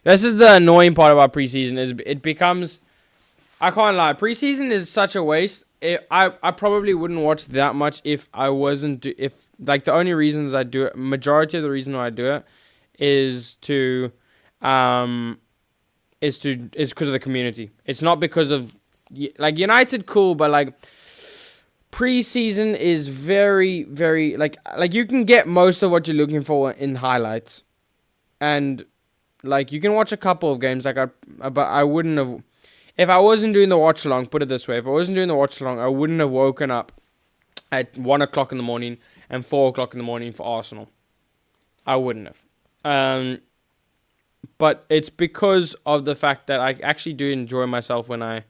This is the annoying part about preseason. Is it becomes... I can't lie. Preseason is such a waste. I probably wouldn't watch that much if I wasn't... Like, the only reasons I do it... Majority of the reason why I do it is to... Is because of the community. It's not because of... Like, United, cool, but, like... Preseason is very, very... Like you can get most of what you're looking for in highlights. And, like, you can watch a couple of games. But I wouldn't have... If I wasn't doing the watch-along, put it this way. If I wasn't doing the watch-along, I wouldn't have woken up at 1 o'clock in the morning and 4 o'clock in the morning for Arsenal. I wouldn't have. But it's because of the fact that I actually do enjoy myself when I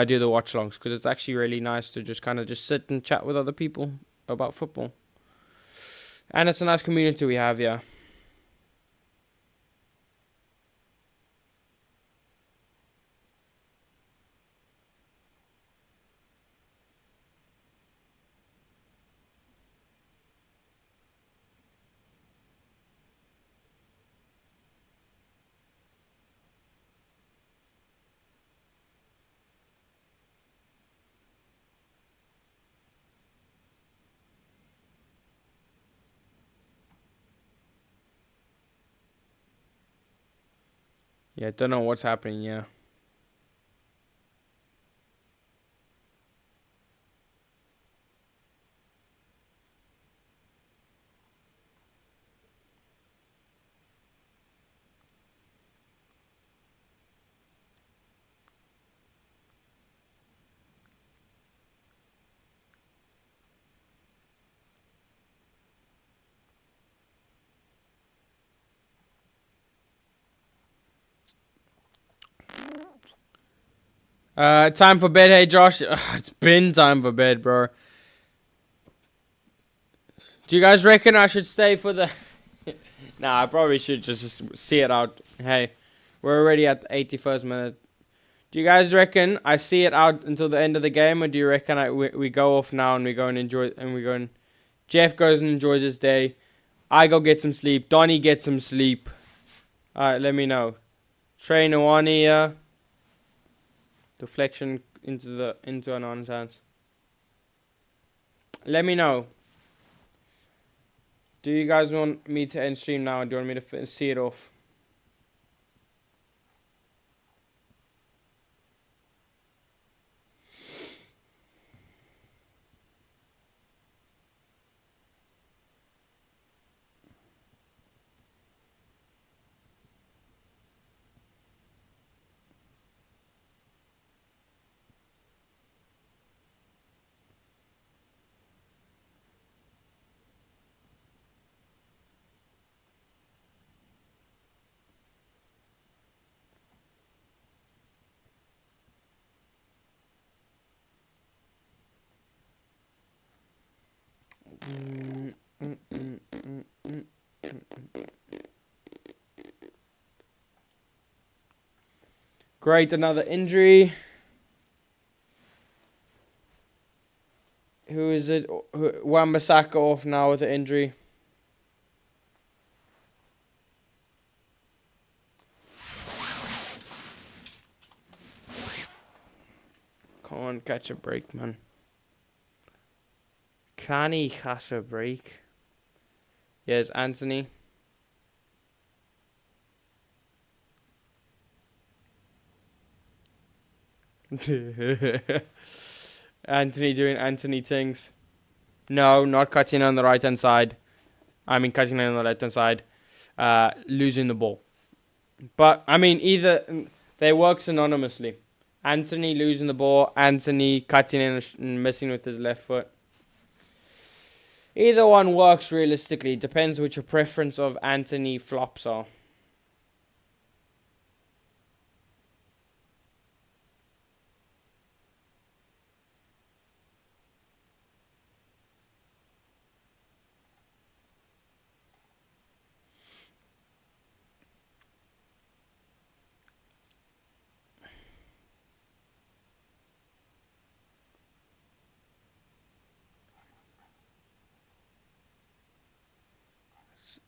do the watch-alongs. Because it's actually really nice to just kind of just sit and chat with other people about football. And it's a nice community we have, yeah. Yeah, don't know what's happening, yeah. Time for bed, hey Josh. It's been time for bed, bro. Do you guys reckon I should stay for the... Nah, I probably should just see it out. Hey, we're already at the 81st minute. Do you guys reckon I see it out until the end of the game, or do you reckon we go off now and we go and enjoy and we go and Jeff goes and enjoys his day, I go get some sleep, Donnie gets some sleep. Alright, let me know. Trainer one here. Deflection into an on chance. Let me know. Do you guys want me to end stream now, or do you want me to see it off? Great, another injury. Who is it? Wan-Bissaka off now with an injury. Come on, catch a break, man. Can he catch a break? Yes, Anthony. Anthony doing Anthony things. No, not cutting on the right hand side. I mean cutting on the left hand side. losing the ball. But, I mean, either they work synonymously. Anthony losing the ball, Anthony cutting in and missing with his left foot. Either one works realistically. It depends what your preference of Anthony flops are.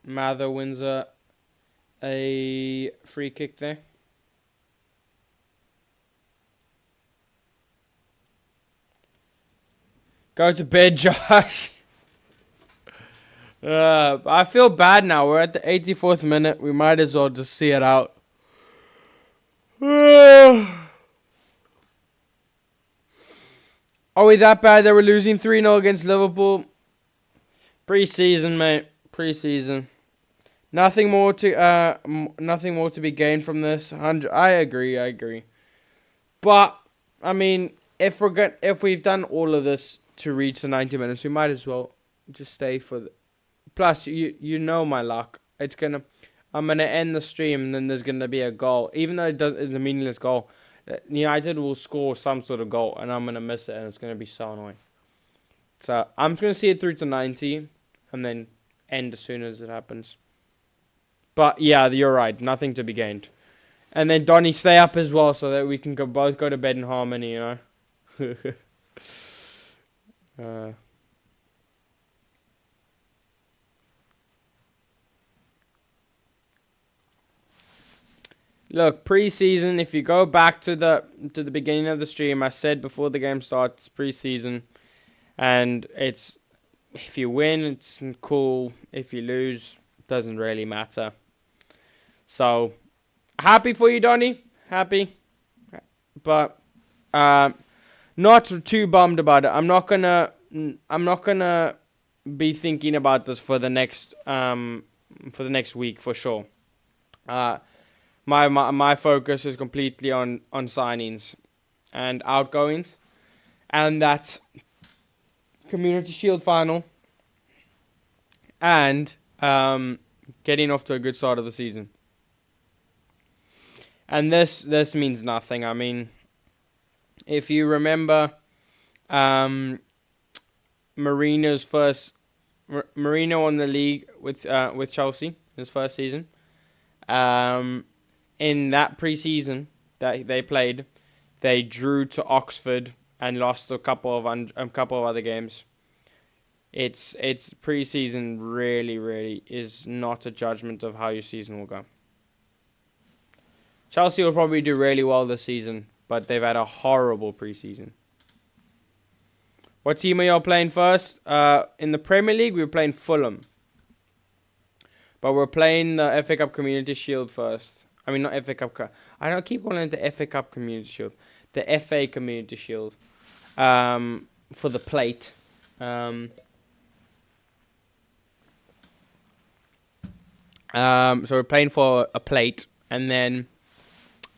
Mather wins a free kick there. Go to bed, Josh. I feel bad now. We're at the 84th minute. We might as well just see it out. Are we that bad that we're losing 3-0 against Liverpool? Pre-season, mate. Pre-season. Nothing more to be gained from this. I agree. But I mean, if we've done all of this to reach the 90 minutes, we might as well just stay for the. Plus, you know my luck. I'm gonna end the stream, and then there's gonna be a goal, even though it's a meaningless goal. United will score some sort of goal, and I'm gonna miss it, and it's gonna be so annoying. So I'm just gonna see it through to 90, and then end as soon as it happens. But yeah, you're right. Nothing to be gained. And then Donny, stay up as well, so that we can both go to bed in harmony. You know. Look, pre-season. If you go back to the beginning of the stream, I said before the game starts, pre-season, and it's if you win, it's cool. If you lose, doesn't really matter. So happy for you, Donny. Happy, but not too bummed about it. I'm not gonna be thinking about this for the next week for sure. My focus is completely on signings and outgoings, and that Community Shield final, and getting off to a good start of the season. And this means nothing. I mean, if you remember, Mourinho won the league with Chelsea his first season. In that pre-season that they played, they drew to Oxford and lost a couple of other games. It's pre-season really is not a judgment of how your season will go. Chelsea will probably do really well this season, but they've had a horrible pre-season. What team are y'all playing first? In the Premier League, we're playing Fulham. But we're playing the FA Cup Community Shield first. I mean, not FA Cup. I don't keep calling it the FA Cup Community Shield. The FA Community Shield. For the plate. So we're playing for a plate. And then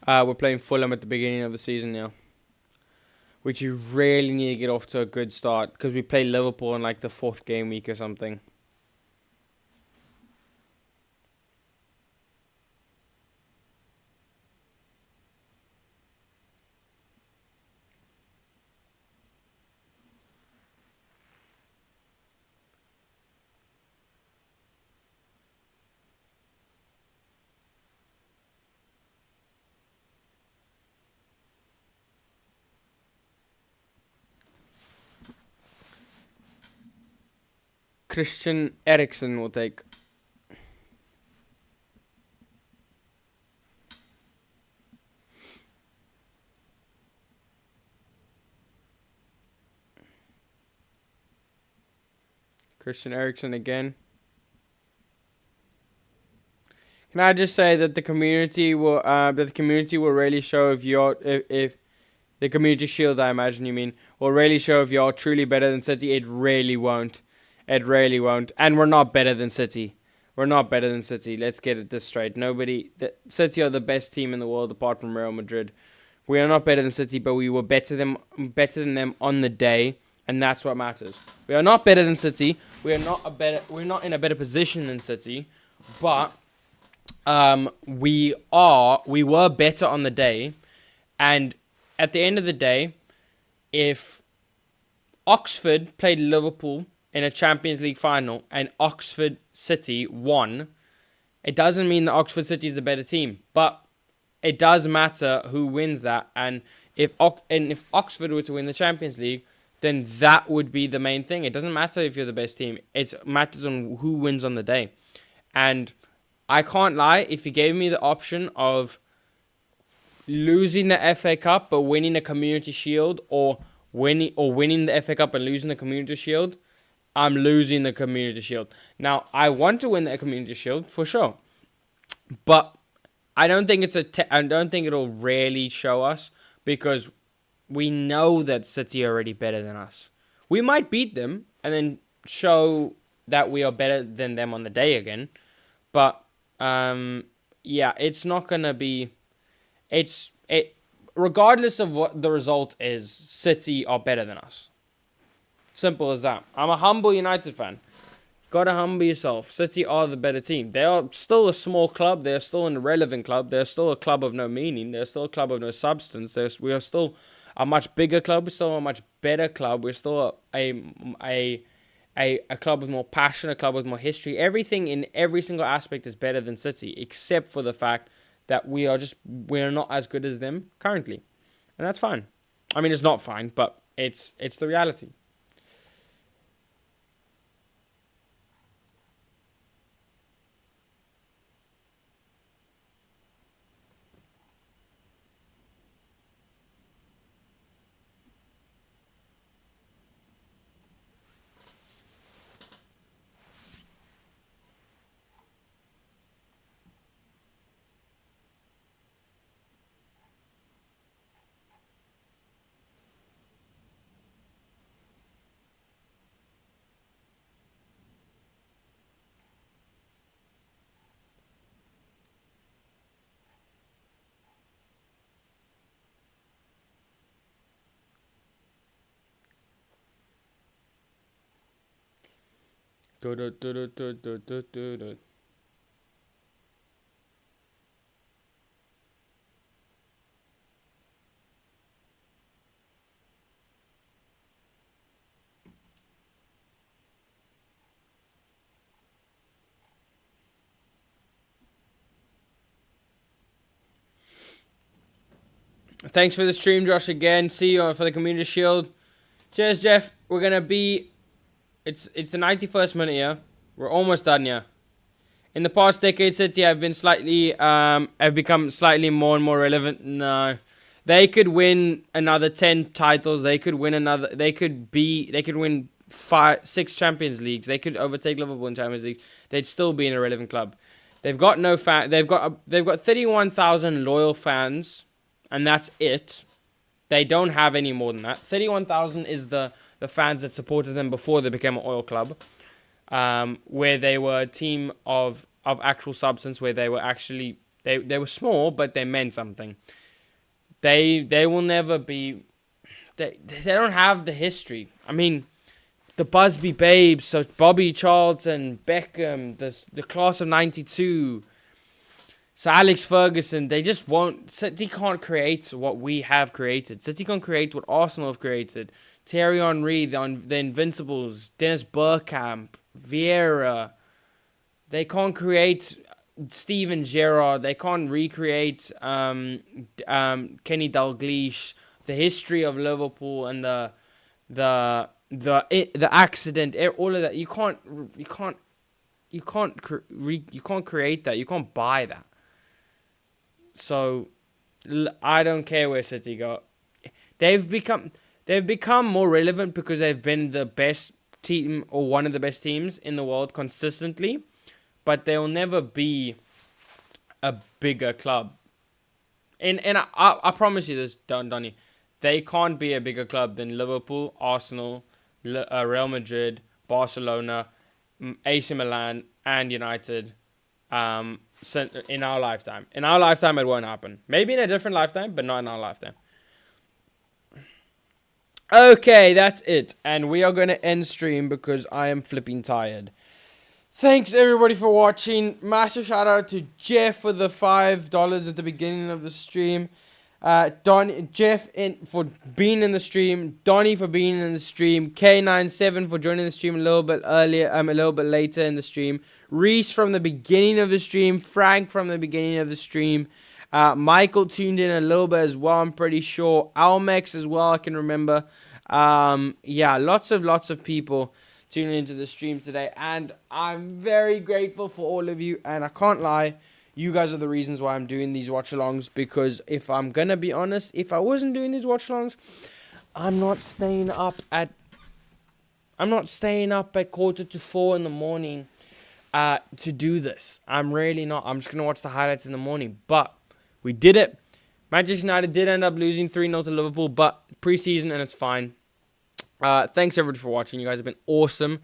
we're playing Fulham at the beginning of the season now. Which you really need to get off to a good start. Because we play Liverpool in like the 4th game week or something. Christian Eriksen will take. Christian Eriksen again. Can I just say that the community will really show if the Community Shield, I imagine you mean, will really show if you're truly better than City. It really won't. It really won't. And we're not better than City. We're not better than City. Let's get it this straight. City are the best team in the world apart from Real Madrid. We are not better than City, but we were better than them on the day, and that's what matters. We are not better than City. We're not in a better position than City, but we were better on the day, and at the end of the day, if Oxford played Liverpool in a Champions League final and Oxford City won, it doesn't mean that Oxford City is the better team, but it does matter who wins that. And if Oxford were to win the Champions League, then that would be the main thing. It doesn't matter if you're the best team. It matters on who wins on the day. And I can't lie, if you gave me the option of losing the FA Cup but winning the Community Shield, or winning the FA Cup and losing the Community Shield, I'm losing the Community Shield. Now, I want to win the Community Shield for sure, but I don't think I don't think it'll really show us, because we know that City are already better than us. We might beat them and then show that we are better than them on the day again, but yeah, it's not gonna be. Regardless of what the result is, City are better than us. Simple as that. I'm a humble United fan. Gotta humble yourself. City are the better team. They are still a small club. They're still an irrelevant club. They're still a club of no meaning. They're still a club of no substance. We are still a much bigger club. We're still a much better club. We're still a club with more passion, a club with more history. Everything in every single aspect is better than City, except for the fact that we're not as good as them currently. And that's fine. I mean, it's not fine, but it's the reality. Thanks for the stream, Josh, again. See you for the Community Shield. Cheers, Jeff. We're going to be... It's the 91st minute, yeah? We're almost done, yeah? In the past decade, City have become slightly more and more relevant. No. They could win another 10 titles. They could win 6 Champions Leagues. They could overtake Liverpool in Champions League. They'd still be an irrelevant club. They've got no fan. They've got 31,000 loyal fans, and that's it. They don't have any more than that. 31,000 is the fans that supported them before they became an oil club, where they were a team of actual substance, where they were actually they were small, but they meant something. They will never be. They don't have the history. I mean, the Busby Babes, so Bobby Charlton, Beckham, the class of '92. So Alex Ferguson, they just won't. City can't create what we have created. City can't create what Arsenal have created. Thierry Henry, the Invincibles, Dennis Bergkamp, Vieira. They can't create Steven Gerrard. They can't recreate Kenny Dalglish. The history of Liverpool and the accident, all of that. You can't create that. You can't buy that. So I don't care where City go. They've become more relevant because they've been the best team or one of the best teams in the world consistently, but they'll never be a bigger club. And I promise you this, Donny, they can't be a bigger club than Liverpool, Arsenal, Real Madrid, Barcelona, AC Milan, and United in our lifetime. In our lifetime, it won't happen. Maybe in a different lifetime, but not in our lifetime. Okay, that's it. And we are going to end stream because I am flipping tired. Thanks everybody for watching. Massive shout out to Jeff for the $5 at the beginning of the stream. Jeff for being in the stream. Donnie for being in the stream. K97 for joining the stream a little bit earlier. A little bit later in the stream. Reese from the beginning of the stream. Frank from the beginning of the stream. Michael tuned in a little bit as well, I'm pretty sure. Almex as well, I can remember. Yeah, lots of people tuning into the stream today, and I'm very grateful for all of you, and I can't lie, you guys are the reasons why I'm doing these watch-alongs, because if I'm gonna be honest, if I wasn't doing these watch-alongs, I'm not staying up at 3:45 in the morning to do this. I'm really not. I'm just gonna watch the highlights in the morning, but we did it. Manchester United did end up losing 3-0 to Liverpool, but preseason and it's fine. Thanks everybody for watching. You guys have been awesome.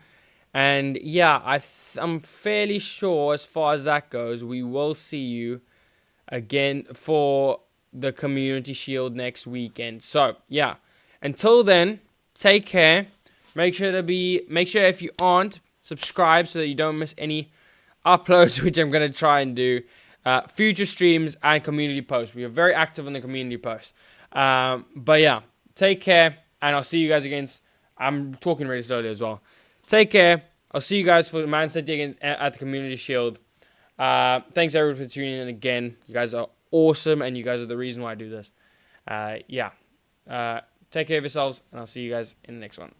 And yeah, I'm fairly sure as far as that goes, we will see you again for the Community Shield next weekend. So yeah, until then, take care. Make sure if you aren't, subscribe so that you don't miss any uploads, which I'm going to try and do. Future streams and community posts. We are very active on the community posts. But yeah, take care, and I'll see you guys again. I'm talking really slowly as well. Take care. I'll see you guys for Man City again at the Community Shield. Thanks everyone for tuning in again. You guys are awesome, and you guys are the reason why I do this. Yeah. Take care of yourselves, and I'll see you guys in the next one.